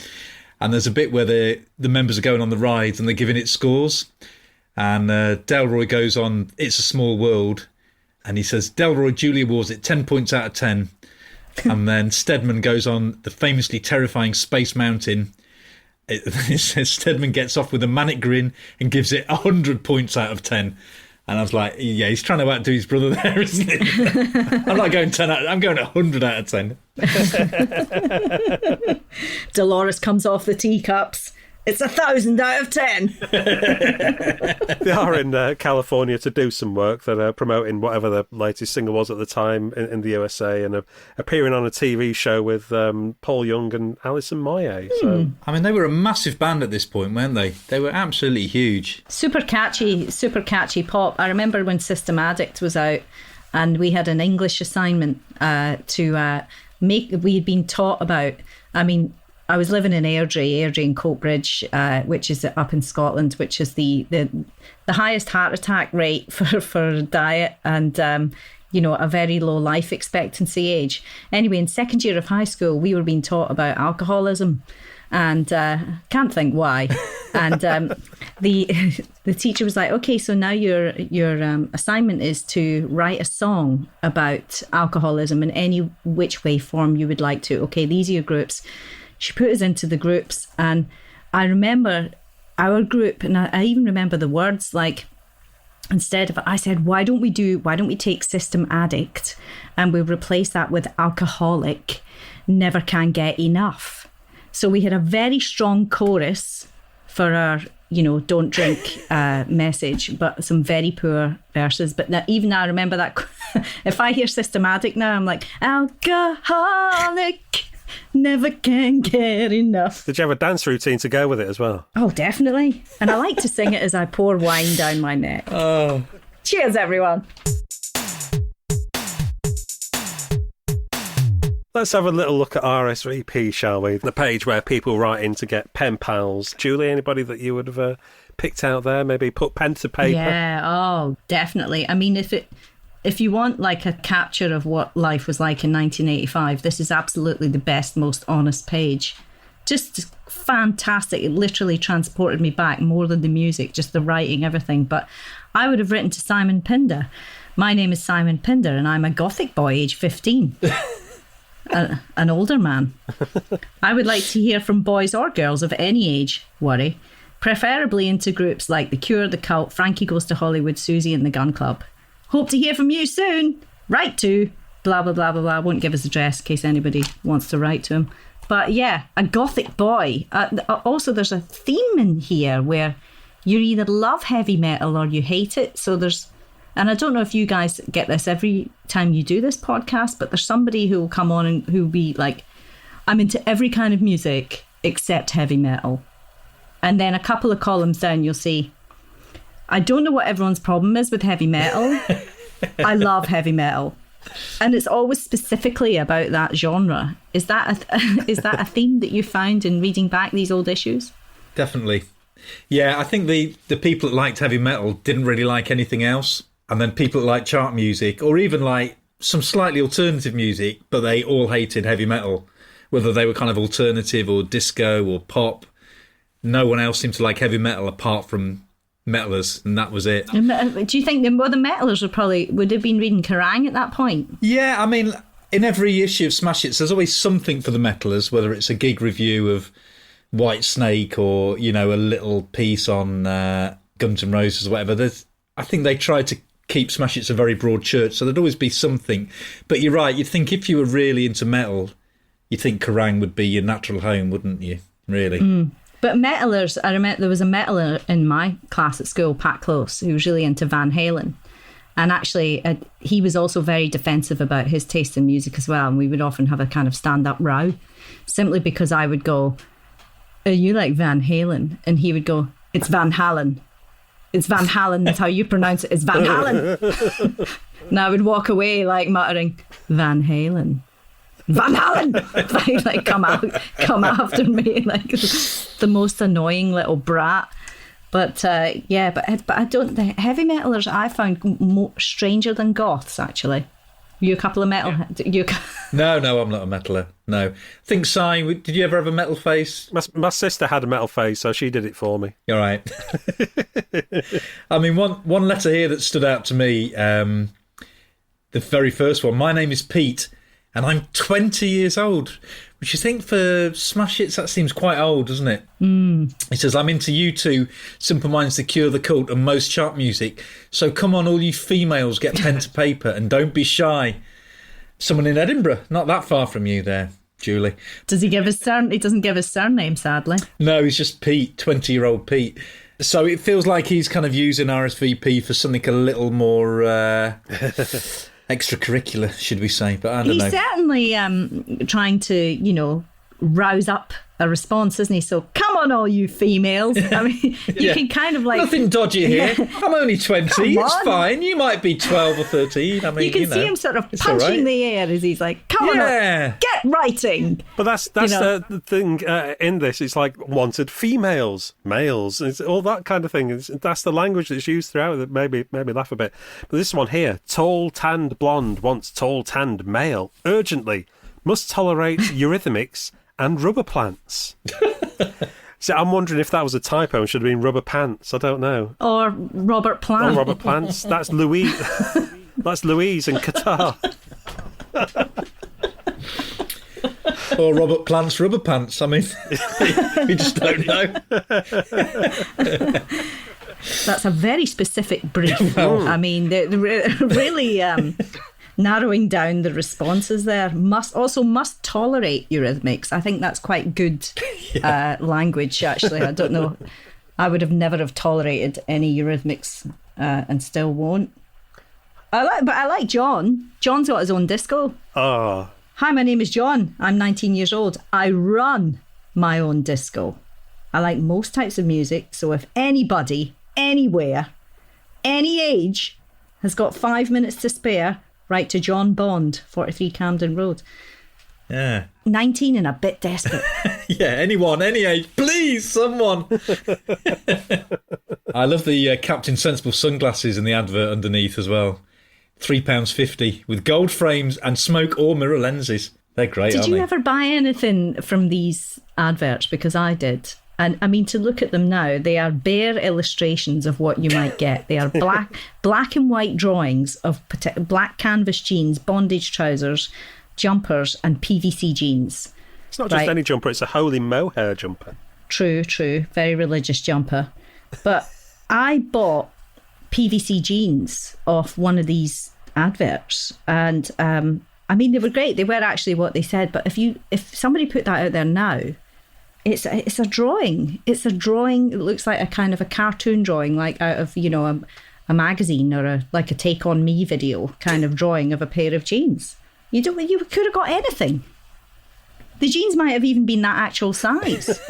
and there's a bit where the members are going on the rides and they're giving it scores, and Delroy goes on It's a Small World, and he says Delroy duly awards it 10 points out of 10, and then Steadman goes on the famously terrifying Space Mountain. It says Steadman gets off with a manic grin and gives it 100 points out of 10. And I was like, yeah, he's trying to outdo his brother there, isn't he? I'm not going 10 I'm going 100 out of 10. Dolores comes off the teacups. It's 1,000 out of 10. They are in California to do some work. That are promoting whatever the latest single was at the time in the USA, and appearing on a TV show with Paul Young and Alison Moyet. So. I mean, they were a massive band at this point, weren't they? They were absolutely huge. Super catchy pop. I remember when System Addict was out, and we had an English assignment to make. We had been taught about. I mean, I was living in Airdrie in Coatbridge, which is up in Scotland, which is the highest heart attack rate for diet and, a very low life expectancy age. Anyway, in second year of high school, we were being taught about alcoholism, and can't think why. And the teacher was like, okay, so now your assignment is to write a song about alcoholism in any which way form you would like to. Okay, these are your groups. She put us into the groups, and I remember our group, and I even remember the words, like, instead of, I said, why don't we take System Addict and we replace that with alcoholic, never can get enough. So we had a very strong chorus for our, don't drink message, but some very poor verses. But even now I remember that. If I hear System Addict now, I'm like, alcoholic, Never can get enough. Did you have a dance routine to go with it as well? Oh, definitely. And I like to sing it as I pour wine down my neck. Oh. Cheers, everyone. Let's have a little look at RSVP, shall we? The page where people write in to get pen pals. Julie, anybody that you would have picked out there? Maybe put pen to paper? Yeah, oh, definitely. I mean, if you want like a capture of what life was like in 1985, this is absolutely the best, most honest page. Just fantastic. It literally transported me back more than the music, just the writing, everything. But I would have written to Simon Pinder. My name is Simon Pinder and I'm a gothic boy, age 15. An older man. I would like to hear from boys or girls of any age, worry, preferably into groups like The Cure, The Cult, Frankie Goes to Hollywood, Susie and the Gun Club. Hope to hear from you soon. Write to blah, blah, blah, blah, blah. I won't give his address in case anybody wants to write to him. But yeah, a gothic boy. Also, there's a theme in here where you either love heavy metal or you hate it. So there's... And I don't know if you guys get this every time you do this podcast, but there's somebody who will come on and who will be like, I'm into every kind of music except heavy metal. And then a couple of columns down, you'll see, I don't know what everyone's problem is with heavy metal. I love heavy metal. And it's always specifically about that genre. Is that a theme that you found in reading back these old issues? Definitely. Yeah, I think the people that liked heavy metal didn't really like anything else. And then people that like chart music, or even like some slightly alternative music, but they all hated heavy metal, whether they were kind of alternative or disco or pop. No one else seemed to like heavy metal apart from metalers, and that was it. Do you think the metalers would have been reading Kerrang at that point? Yeah, I mean, in every issue of Smash Hits, there's always something for the metalers, whether it's a gig review of White Snake or, you know, a little piece on Guns N' Roses or whatever. I think they tried to keep Smash Hits a very broad church, so there'd always be something. But you're right, you'd think if you were really into metal, you'd think Kerrang would be your natural home, wouldn't you? Really. Mm. But metalers, I remember there was a metaler in my class at school, Pat Close, who was really into Van Halen. And actually, he was also very defensive about his taste in music as well. And we would often have a kind of stand-up row, simply because I would go, "Oh, you like Van Halen?" And he would go, "It's Van Halen. It's Van Halen, that's how you pronounce it. It's Van Halen." And I would walk away like muttering, "Van Halen. Van Halen!" like come after me like the most annoying little brat. But yeah, but I don't. The heavy metalers I found more stranger than goths. Actually, you a couple of metal. Yeah. No, I'm not a metaler. No, I think Si. Did you ever have a metal face? My sister had a metal face, so she did it for me. All right. I mean, one letter here that stood out to me. The very first one. My name is Pete, and I'm 20 years old. Which you think for Smash Hits, that seems quite old, doesn't it? Mm. He says, I'm into U2, Simple Minds, The Cure, The Cult, and most chart music. So come on, all you females, get pen to paper and don't be shy. Someone in Edinburgh, not that far from you there, Julie. Does he give his surname? He doesn't give his surname, sadly. No, he's just Pete, 20-year-old Pete. So it feels like he's kind of using RSVP for something a little more... extracurricular, should we say? But I don't know. He's certainly trying to, rouse up a response, isn't he? So come on, all you females. I mean, you can kind of like... Nothing dodgy here. I'm only 20. It's fine. You might be 12 or 13. I mean, you can see him sort of punching the air as he's like, come on, get writing. But that's the thing in this. It's like wanted females, males, it's all that kind of thing. That's the language that's used throughout that made me laugh a bit. But this one here, tall, tanned blonde wants tall, tanned male, urgently, must tolerate eurythmics and rubber plants. So I'm wondering if that was a typo and should have been rubber pants. I don't know. Or Robert Plant. Or Robert Plants. That's Louise. That's Louise in Qatar. Or Robert Plant's rubber pants. I mean, we just don't know. That's a very specific brief. I mean, they're really... narrowing down the responses there. Must tolerate eurythmics. I think that's quite good language, actually. I don't know. I would have never have tolerated any eurythmics and still won't. I like John. John's got his own disco. Oh, Hi, my name is John. I'm 19 years old. I run my own disco. I like most types of music, so if anybody, anywhere, any age has got 5 minutes to spare, write to John Bond, 43 Camden Road. Yeah. 19 and a bit desperate. Yeah, anyone, any age, please, someone. I love the Captain Sensible sunglasses in the advert underneath as well. £3.50 with gold frames and smoke or mirror lenses. They're great, aren't they? Did you ever buy anything from these adverts? Because I did. And I mean, to look at them now, they are bare illustrations of what you might get. They are black and white drawings of black canvas jeans, bondage trousers, jumpers and PVC jeans. It's not just any jumper, it's a holy mohair jumper. True. Very religious jumper. But I bought PVC jeans off one of these adverts, and I mean, they were great. They were actually what they said. But if somebody put that out there now, it's a drawing. It's a drawing. It looks like a kind of a cartoon drawing, like out of a magazine or like a Take On Me video kind of drawing of a pair of jeans. You could have got anything. The jeans might have even been that actual size.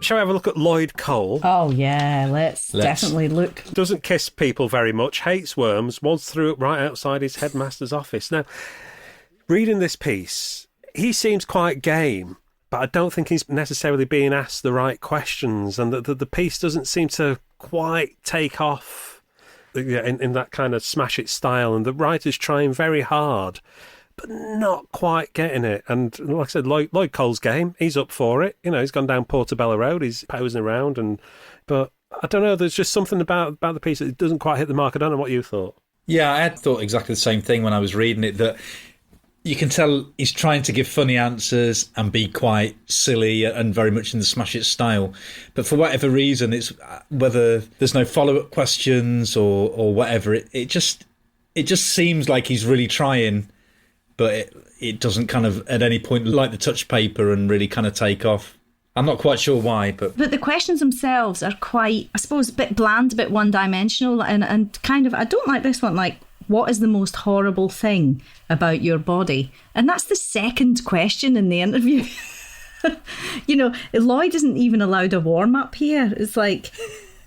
Shall we have a look at Lloyd Cole? Oh, yeah, let's definitely look. Doesn't kiss people very much, hates worms, once threw it right outside his headmaster's office. Now, reading this piece, he seems quite game, but I don't think he's necessarily being asked the right questions, and the piece doesn't seem to quite take off in that kind of smash it style, and the writer's trying very hard, but not quite getting it. And like I said, Lloyd Cole's game, he's up for it. He's gone down Portobello Road, he's posing around, but I don't know, there's just something about the piece that doesn't quite hit the mark. I don't know what you thought. Yeah, I had thought exactly the same thing when I was reading it, that you can tell he's trying to give funny answers and be quite silly and very much in the smash it style. But for whatever reason, it's whether there's no follow-up questions or whatever, it just seems like he's really trying, but it doesn't kind of at any point light the touch paper and really kind of take off. I'm not quite sure why, but the questions themselves are quite, I suppose, a bit bland, a bit one-dimensional, and kind of, I don't like this one, like, what is the most horrible thing about your body? And that's the second question in the interview. Lloyd isn't even allowed a warm-up here. It's like,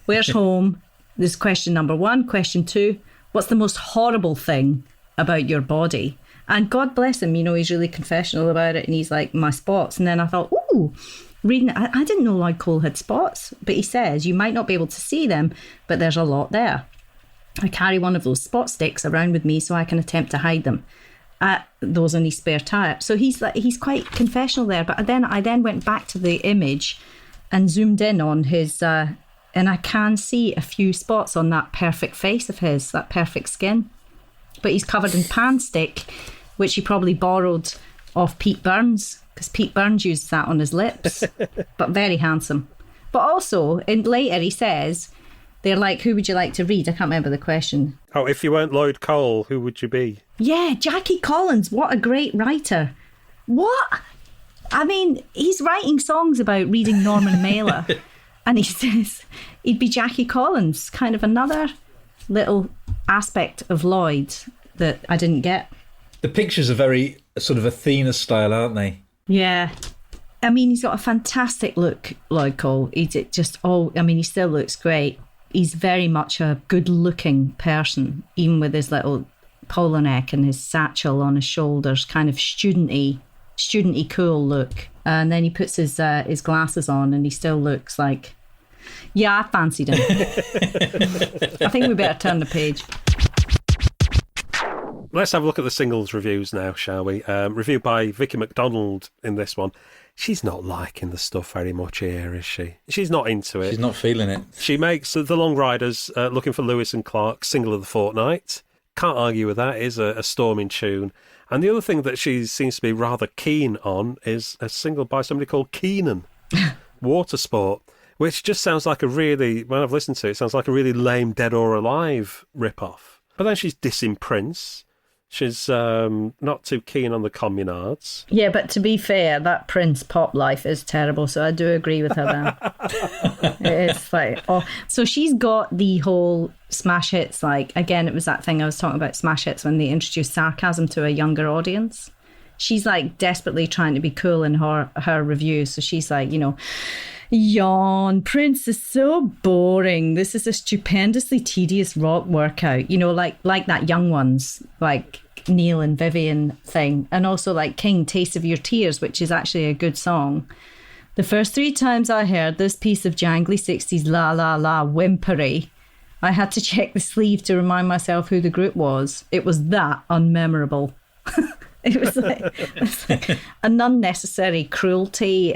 where's home? This is question number 1. Question 2, what's the most horrible thing about your body? And God bless him, he's really confessional about it, and he's like, my spots. And then I thought, ooh, reading it, I didn't know Lloyd Cole had spots, but he says you might not be able to see them, but there's a lot there. I carry one of those spot sticks around with me so I can attempt to hide them. Those on his spare tire. So he's quite confessional there. But then I went back to the image and zoomed in on his, and I can see a few spots on that perfect face of his, that perfect skin. But he's covered in pan stick, which he probably borrowed off Pete Burns, because Pete Burns used that on his lips. But very handsome. But also, later he says, they're like, who would you like to read? I can't remember the question. Oh, if you weren't Lloyd Cole, who would you be? Yeah, Jackie Collins. What a great writer. What? I mean, he's writing songs about reading Norman Mailer. And he says he'd be Jackie Collins. Kind of another little aspect of Lloyd that I didn't get. The pictures are very sort of Athena style, aren't they? Yeah. I mean, he's got a fantastic look, Lloyd Cole. He still looks great. He's very much a good-looking person, even with his little polo neck and his satchel on his shoulders, kind of studenty cool look. And then he puts his glasses on and he still looks like, yeah, I fancied him. I think we better turn the page. Let's have a look at the singles reviews now, shall we? Review by Vicky McDonald in this one. She's not liking the stuff very much here, is she? She's not into it. She's not feeling it. She makes The Long Riders, Looking for Lewis and Clark, single of the fortnight. Can't argue with that. It is a storming tune. And the other thing that she seems to be rather keen on is a single by somebody called Keenan, Water Sport, which just sounds like when I've listened to it, sounds like a really lame Dead or Alive rip-off. But then she's dissing Prince, She's not too keen on the communards. Yeah, but to be fair, that Prince pop life is terrible, so I do agree with her there. It's like, so she's got the whole smash hits, like, again, it was that thing I was talking about, smash hits, when they introduced sarcasm to a younger audience. She's like desperately trying to be cool in her reviews, so she's like, yawn, Prince is so boring. This is a stupendously tedious rock workout. Like that Young Ones, like Neil and Vivian thing. And also like King, Taste of Your Tears, which is actually a good song. The first 3 times I heard this piece of jangly 60s la la la whimpery, I had to check the sleeve to remind myself who the group was. It was that unmemorable. It was like an unnecessary cruelty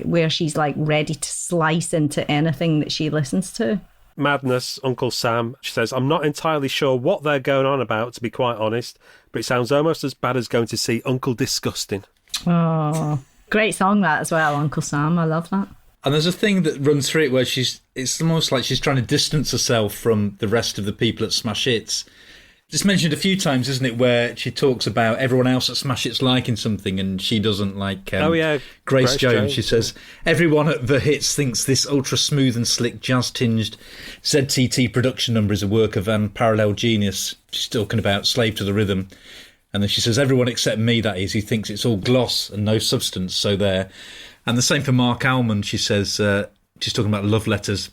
where she's like ready to slice into anything that she listens to. Madness, Uncle Sam. She says, I'm not entirely sure what they're going on about, to be quite honest, but it sounds almost as bad as going to see Uncle Disgusting. Oh, great song that as well, Uncle Sam. I love that. And there's a thing that runs through it where it's almost like she's trying to distance herself from the rest of the people at Smash Hits. It's mentioned a few times, isn't it, where she talks about everyone else at Smash Hits liking something and she doesn't, like Grace Jones. She says, everyone at the Hits thinks this ultra-smooth and slick jazz-tinged ZTT production number is a work of unparalleled genius. She's talking about Slave to the Rhythm. And then she says, everyone except me, that is, he thinks it's all gloss and no substance, so there. And the same for Mark Almond. She says, she's talking about love letters.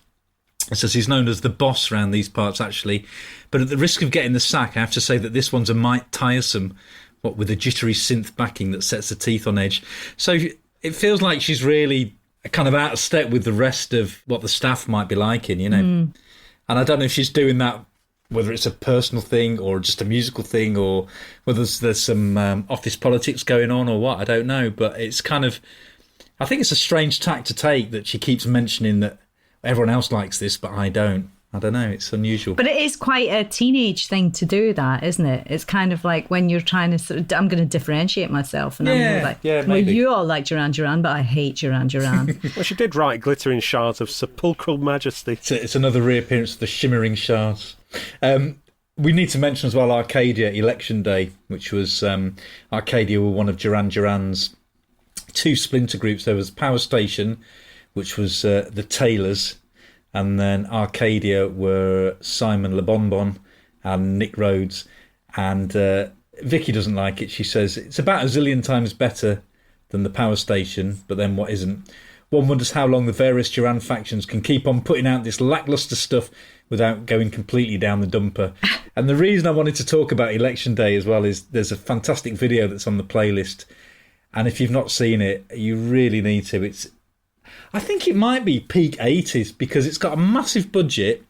It says he's known as the boss around these parts, actually. But at the risk of getting the sack, I have to say that this one's a mite tiresome, with a jittery synth backing that sets the teeth on edge. So it feels like she's really kind of out of step with the rest of what the staff might be liking, And I don't know if she's doing that, whether it's a personal thing or just a musical thing, or whether there's some office politics going on or what, I don't know. But it's kind of, I think it's a strange tack to take that she keeps mentioning that everyone else likes this, but I don't. I don't know. It's unusual. But it is quite a teenage thing to do that, isn't it? It's kind of like when you're trying to sort of, I'm going to differentiate myself. And I'm like, well, you all like Duran Duran, but I hate Duran Duran. Well, she did write Glittering Shards of Sepulchral Majesty. It's another reappearance of the Shimmering Shards. We need to mention as well Arcadia Election Day, which was Arcadia were one of Duran Duran's 2 splinter groups. There was Power Station, which was the Taylors, and then Arcadia were Simon Le Bon Bon and Nick Rhodes. And Vicky doesn't like it. She says it's about a zillion times better than the Power Station, but then what isn't? One wonders how long the various Duran factions can keep on putting out this lacklustre stuff without going completely down the dumper. And the reason I wanted to talk about Election Day as well is there's a fantastic video that's on the playlist, and if you've not seen it, you really need to. I think it might be peak 80s because it's got a massive budget.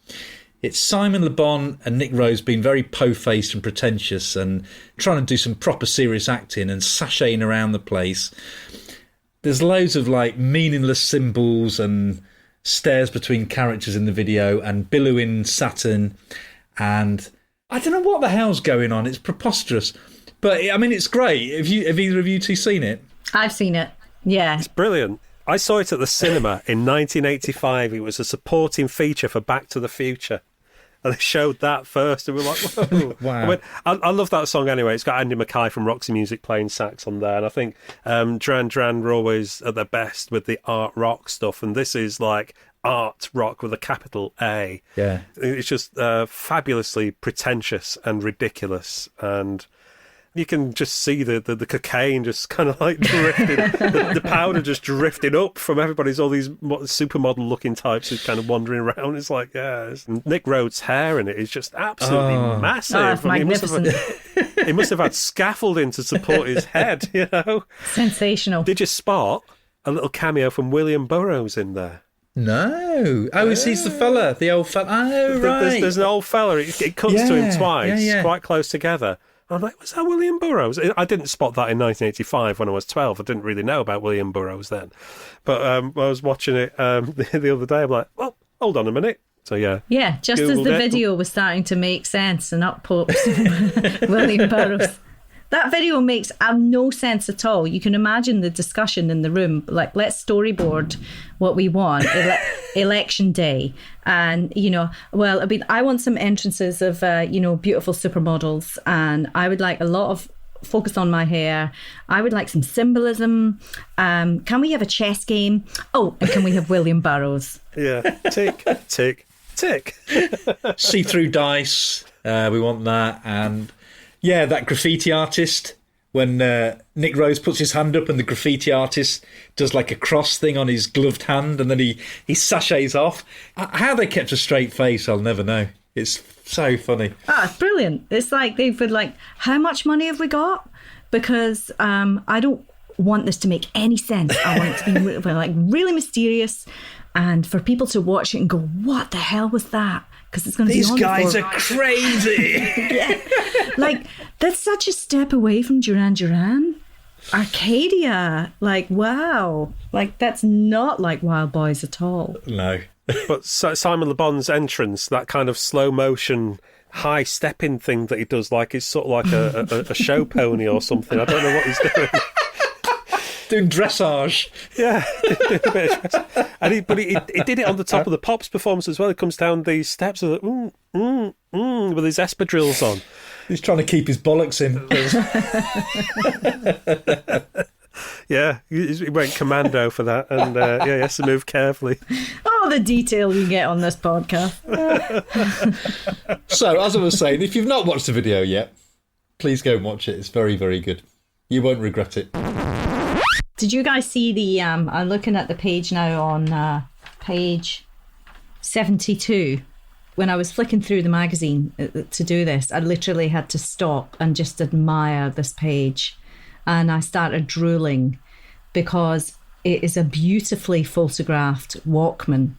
It's Simon Le Bon and Nick Rose being very po-faced and pretentious and trying to do some proper serious acting and sashaying around the place. There's loads of like meaningless symbols and stares between characters in the video and billowing Saturn, and I don't know what the hell's going on. It's preposterous, but I mean it's great. Have either of you two seen it? I've seen it. Yeah, it's brilliant. I saw it at the cinema in 1985. It was a supporting feature for Back to the Future. And they showed that first, and we were like, whoa. Wow. I mean, I love that song anyway. It's got Andy Mackay from Roxy Music playing sax on there. And I think Duran Duran were always at their best with the art rock stuff. And this is like art rock with a capital A. Yeah. It's just fabulously pretentious and ridiculous. And you can just see the cocaine just kind of like drifting, the powder just drifting up from everybody's, all these supermodel looking types who's kind of wandering around. It's like, Nick Rhodes' hair in it is just absolutely massive. Oh, it's magnificent. He must have had scaffolding to support his head, Sensational. Did you spot a little cameo from William Burroughs in there? No. Oh, he's the fella, the old fella. Oh, right. There's an old fella. It cuts to him twice, quite close together. I'm like, was that William Burroughs? I didn't spot that in 1985 when I was 12. I didn't really know about William Burroughs then. But I was watching it the other day. I'm like, well, hold on a minute. So, yeah. Yeah, just Googled as the video was starting to make sense and up pops William Burroughs. That video makes no sense at all. You can imagine the discussion in the room. Like, let's storyboard what we want. Election day. And, I want some entrances of, beautiful supermodels. And I would like a lot of focus on my hair. I would like some symbolism. Can we have a chess game? Oh, and can we have William Burroughs? Yeah. Tick, tick, tick. See-through dice. We want that. And yeah, that graffiti artist, when Nick Rose puts his hand up and the graffiti artist does like a cross thing on his gloved hand and then he sachets off. How they kept a straight face, I'll never know. It's so funny. It's brilliant. It's like they've been like, how much money have we got? Because I don't want this to make any sense. I want it to be really mysterious and for people to watch it and go, what the hell was that? Because it's going to be on. These guys are crazy. Yeah. Like, that's such a step away from Duran Duran. Arcadia. Like, wow. Like, that's not like Wild Boys at all. No. But Simon Le Bon's entrance, that kind of slow motion, high stepping thing that he does, like it's sort of like a show pony or something. I don't know what he's doing. Doing dressage. Yeah. And he did it on the top of the Pops performance as well. He comes down these steps with his espadrilles on. He's trying to keep his bollocks in. Yeah, he went commando for that, and he has to move carefully. Oh, the detail you get on this podcast. So, as I was saying, if you've not watched the video yet, please go and watch it. It's very, very good. You won't regret it. Did you guys see the... I'm looking at the page now on page 72. When I was flicking through the magazine to do this, I literally had to stop and just admire this page. And I started drooling because it is a beautifully photographed Walkman.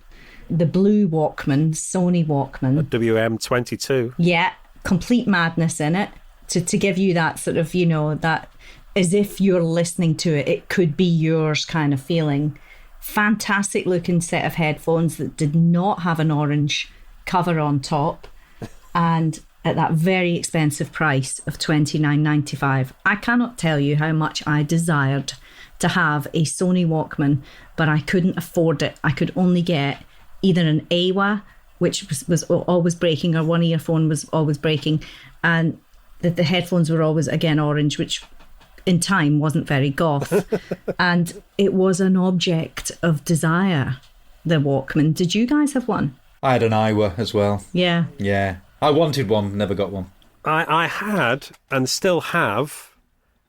The blue Walkman, Sony Walkman. A WM22. Yeah, complete madness in it. To give you that sort of, that as if you're listening to it, it could be yours kind of feeling. Fantastic looking set of headphones that did not have an orange cover on top. And at that very expensive price of $29.95. I cannot tell you how much I desired to have a Sony Walkman, but I couldn't afford it. I could only get either an AWA, which was always breaking, or one earphone was always breaking, and the headphones were always, again, orange, which in time wasn't very goth. And it was an object of desire, the Walkman. Did you guys have one? I had an Iowa as well. Yeah. Yeah. I wanted one, never got one. I had and still have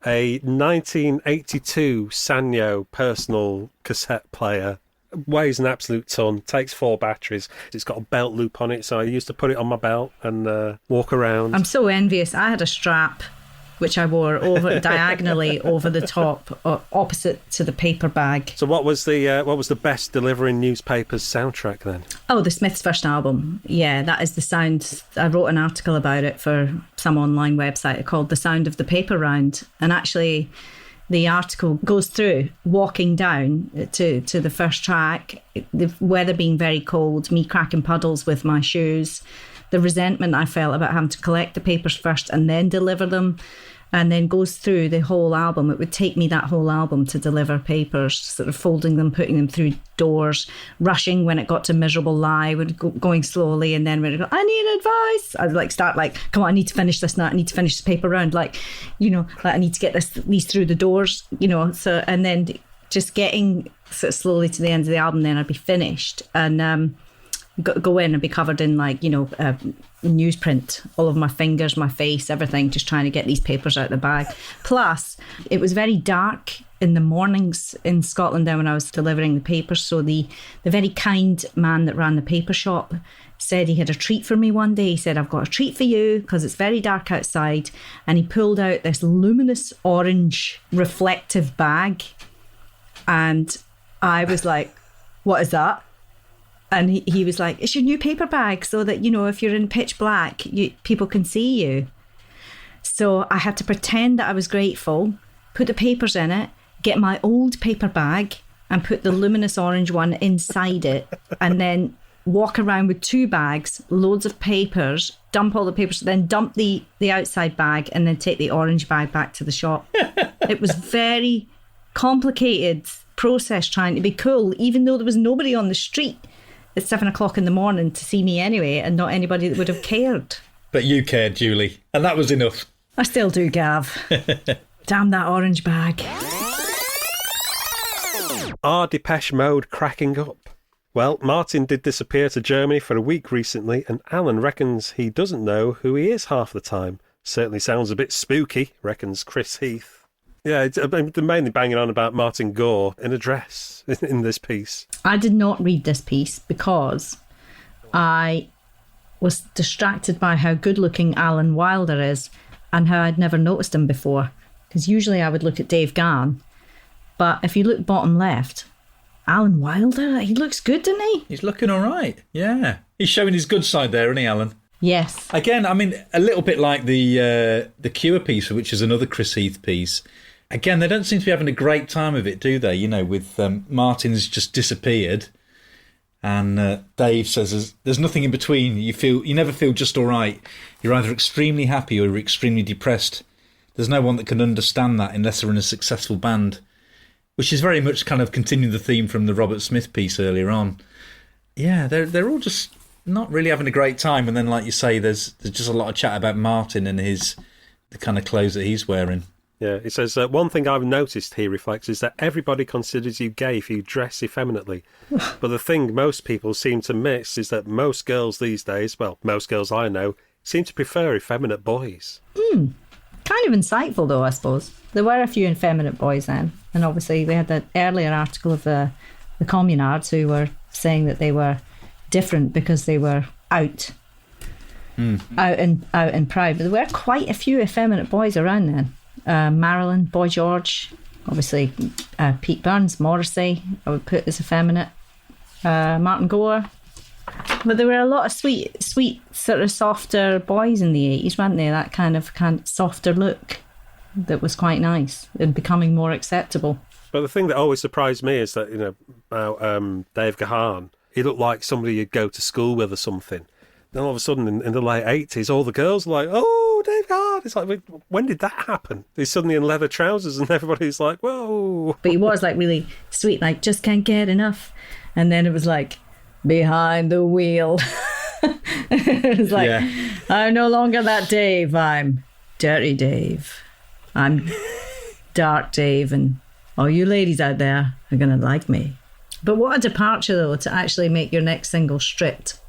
a 1982 Sanyo personal cassette player. Weighs an absolute ton, takes 4 batteries. It's got a belt loop on it, so I used to put it on my belt and walk around. I'm so envious. I had a strap which I wore over diagonally over the top, opposite to the paper bag. So what was the best delivering newspapers soundtrack then? Oh, the Smiths' first album. Yeah, that is the sound. I wrote an article about it for some online website called The Sound of the Paper Round. And actually, the article goes through walking down to the first track, the weather being very cold, me cracking puddles with my shoes, the resentment I felt about having to collect the papers first and then deliver them, and then goes through the whole album. It would take me that whole album to deliver papers, sort of folding them, putting them through doors, rushing when it got to Miserable Lie, going slowly, and then when it got, I need advice, I'd start come on, I need to finish this now, I need to finish the paper round, I need to get these through the doors, so, and then just getting sort of slowly to the end of the album, then I'd be finished, and go in and be covered in newsprint all over my fingers, my face, everything, just trying to get these papers out of the bag. Plus, it was very dark in the mornings in Scotland then when I was delivering the papers, so the very kind man that ran the paper shop said he had a treat for me one day. He said, I've got a treat for you because it's very dark outside, and he pulled out this luminous orange reflective bag, and I was like, what is that? And he was like, it's your new paper bag so that, if you're in pitch black, people can see you. So I had to pretend that I was grateful, put the papers in it, get my old paper bag and put the luminous orange one inside it, and then walk around with 2 bags, loads of papers, dump all the papers, then dump the outside bag, and then take the orange bag back to the shop. It was very complicated process trying to be cool, even though there was nobody on the street at 7 o'clock in the morning to see me anyway, and not anybody that would have cared. But you cared, Julie, and that was enough. I still do, Gav. Damn that orange bag. Are Depeche Mode cracking up? Well, Martin did disappear to Germany for a week recently, and Alan reckons he doesn't know who he is half the time. Certainly sounds a bit spooky, reckons Chris Heath. Yeah, they're mainly banging on about Martin Gore in a dress in this piece. I did not read this piece because I was distracted by how good-looking Alan Wilder is and how I'd never noticed him before. Because usually I would look at Dave Gahan, but if you look bottom left, Alan Wilder, he looks good, doesn't he? He's looking all right, yeah. He's showing his good side there, isn't he, Alan? Yes. Again, I mean, a little bit like the Cure piece, which is another Chris Heath piece. Again, they don't seem to be having a great time of it, do they? You know, with Martin's just disappeared, and Dave says there's nothing in between. You never feel just all right. You're either extremely happy or you're extremely depressed. There's no one that can understand that unless they're in a successful band, which is very much kind of continuing the theme from the Robert Smith piece earlier on. Yeah, they're all just not really having a great time. And then, like you say, there's just a lot of chat about Martin and the kind of clothes that he's wearing. Yeah, he says, one thing I've noticed, he reflects, is that everybody considers you gay if you dress effeminately. But the thing most people seem to miss is that most girls these days, well, most girls I know, seem to prefer effeminate boys. Kind of insightful, though, I suppose. There were a few effeminate boys then. And obviously we had that earlier article of the communards who were saying that they were different because they were out and proud. But there were quite a few effeminate boys around then. Marilyn, Boy George, obviously Pete Burns, Morrissey, I would put as effeminate. Martin Gore. But there were a lot of sweet, sort of softer boys in the 80s, weren't there? That kind of softer look that was quite nice and becoming more acceptable. But the thing that always surprised me is that, about Dave Gahan, he looked like somebody you'd go to school with or something. Then all of a sudden, in the late 80s, all the girls are like, oh, Dave Gahan. It's like, when did that happen? He's suddenly in leather trousers and everybody's like, whoa. But he was like really sweet, like, just can't get enough. And then it was like, behind the wheel. It was like, yeah. I'm no longer that Dave. I'm Dirty Dave. I'm Dark Dave. And all you ladies out there are going to like me. But what a departure, though, to actually make your next single stripped.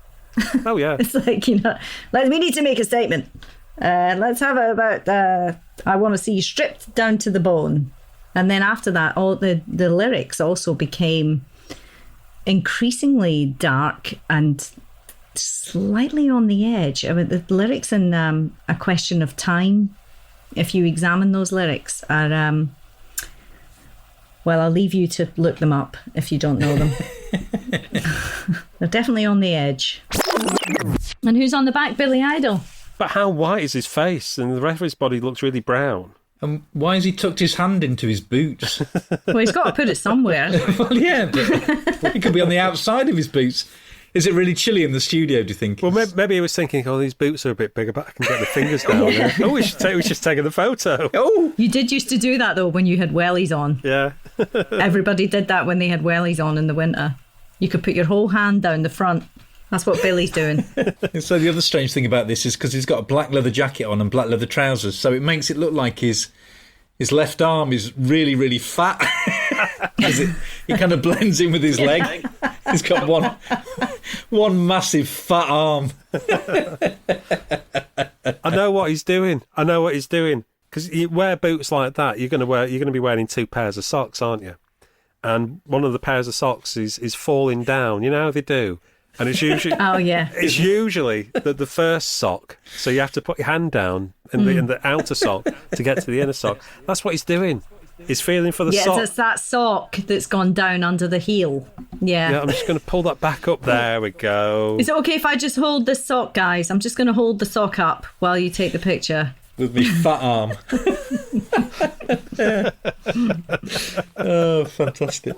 Oh, yeah. It's like, we need to make a statement. Let's have it about, I want to see you stripped down to the bone. And then after that, all the lyrics also became increasingly dark and slightly on the edge. I mean, the lyrics in A Question of Time, if you examine those lyrics, are... well, I'll leave you to look them up if you don't know them. They're definitely on the edge. And who's on the back? Billy Idol. But how white is his face? And the rest of his body looks really brown. And why has he tucked his hand into his boots? Well, he's got to put it somewhere. Well, yeah, but he could be on the outside of his boots. Is it really chilly in the studio, do you think? Well, maybe he was thinking, oh, these boots are a bit bigger, but I can get my fingers down there. Oh, we should take the photo. Oh, you did used to do that, though, when you had wellies on. Yeah. Everybody did that when they had wellies on in the winter. You could put your whole hand down the front. That's what Billy's doing. So the other strange thing about this is because he's got a black leather jacket on and black leather trousers, so it makes it look like his left arm is really, really fat. It kind of blends in with his leg. He's got one massive fat arm. I know what he's doing. Because you wear boots like that, you're going to be wearing 2 pairs of socks, aren't you? And one of the pairs of socks is falling down. You know how they do. And it's usually it's usually the first sock. So you have to put your hand down in the outer sock to get to the inner sock. That's what he's doing. He's feeling for the sock. Yeah, it's that sock that's gone down under the heel. Yeah. Yeah, I'm just going to pull that back up. There we go. Is it okay if I just hold this sock, guys? I'm just going to hold the sock up while you take the picture. With me fat arm. Oh, fantastic.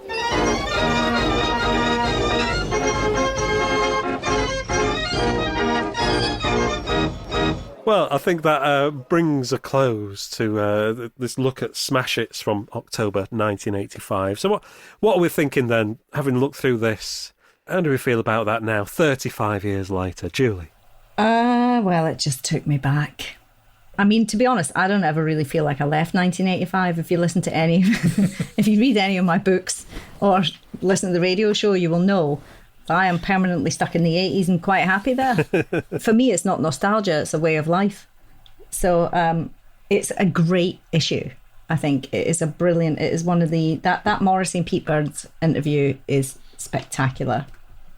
Well, I think that brings a close to this look at Smash Hits from October 1985. So what are we thinking then, having looked through this? How do we feel about that now, 35 years later? Julie? Well, it just took me back. I mean, to be honest, I don't ever really feel like I left 1985. If you listen to if you read any of my books or listen to the radio show, you will know I am permanently stuck in the 80s and quite happy there. For me, it's not nostalgia, it's a way of life. So it's a great issue. I think it is it is one of that Morrissey and Pete Burns interview is spectacular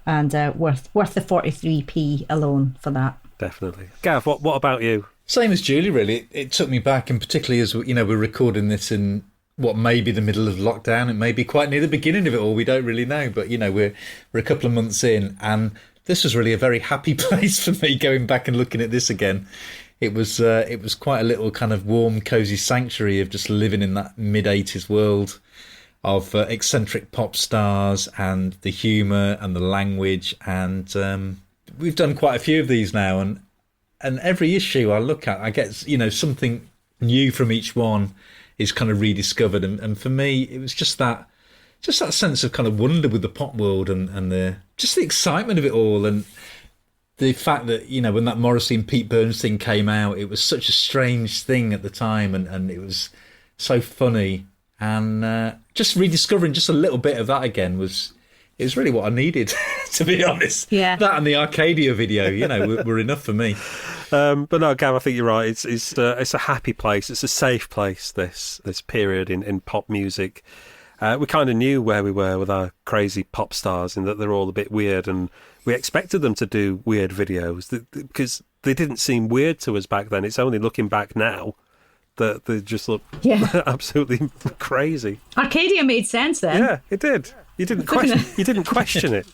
and worth the 43p alone for that. Definitely. Gav, what about you? Same as Julie, really. It took me back, and particularly as we're recording this in what may be the middle of lockdown. It may be quite near the beginning of it all. We don't really know, but we're a couple of months in, and this was really a very happy place for me going back and looking at this again. It was quite a little kind of warm, cosy sanctuary of just living in that mid-80s world of eccentric pop stars and the humour and the language, and we've done quite a few of these now, and every issue I look at, I get something new from each one is kind of rediscovered, and for me it was just that sense of kind of wonder with the pop world and the excitement of it all, and the fact that when that Morrissey and Pete Burns thing came out, it was such a strange thing at the time, and it was so funny, and just rediscovering just a little bit of that again was really what I needed, to be honest. Yeah. That and the Arcadia video, were enough for me. But no, Gav, I think you're right. It's a happy place. It's a safe place, this period in pop music. We kind of knew where we were with our crazy pop stars in that they're all a bit weird, and we expected them to do weird videos because they didn't seem weird to us back then. It's only looking back now that they just look absolutely crazy. Arcadia made sense then. Yeah, it did. You didn't question it.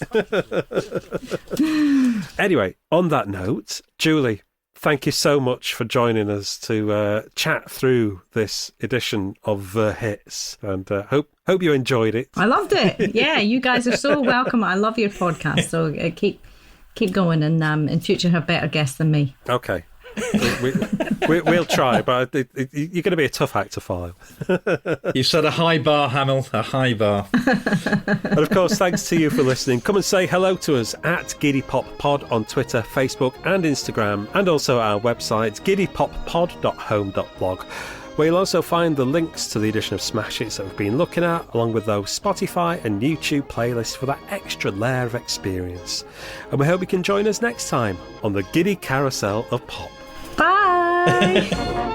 Anyway, on that note, Julie, thank you so much for joining us to chat through this edition of The Hits, and hope you enjoyed it. I loved it. Yeah, you guys are so welcome. I love your podcast, so keep going, and in future have better guests than me. Okay. We'll try, but you're going to be a tough act to follow. You've set a high bar, Hamill, a high bar. And of course, thanks to you for listening. Come and say hello to us at Giddy Pop Pod on Twitter, Facebook and Instagram, and also our website, giddypoppod.home.blog, where you'll also find the links to the edition of Smash Hits that we've been looking at, along with those Spotify and YouTube playlists for that extra layer of experience. And we hope you can join us next time on the Giddy Carousel of Pop. Bye!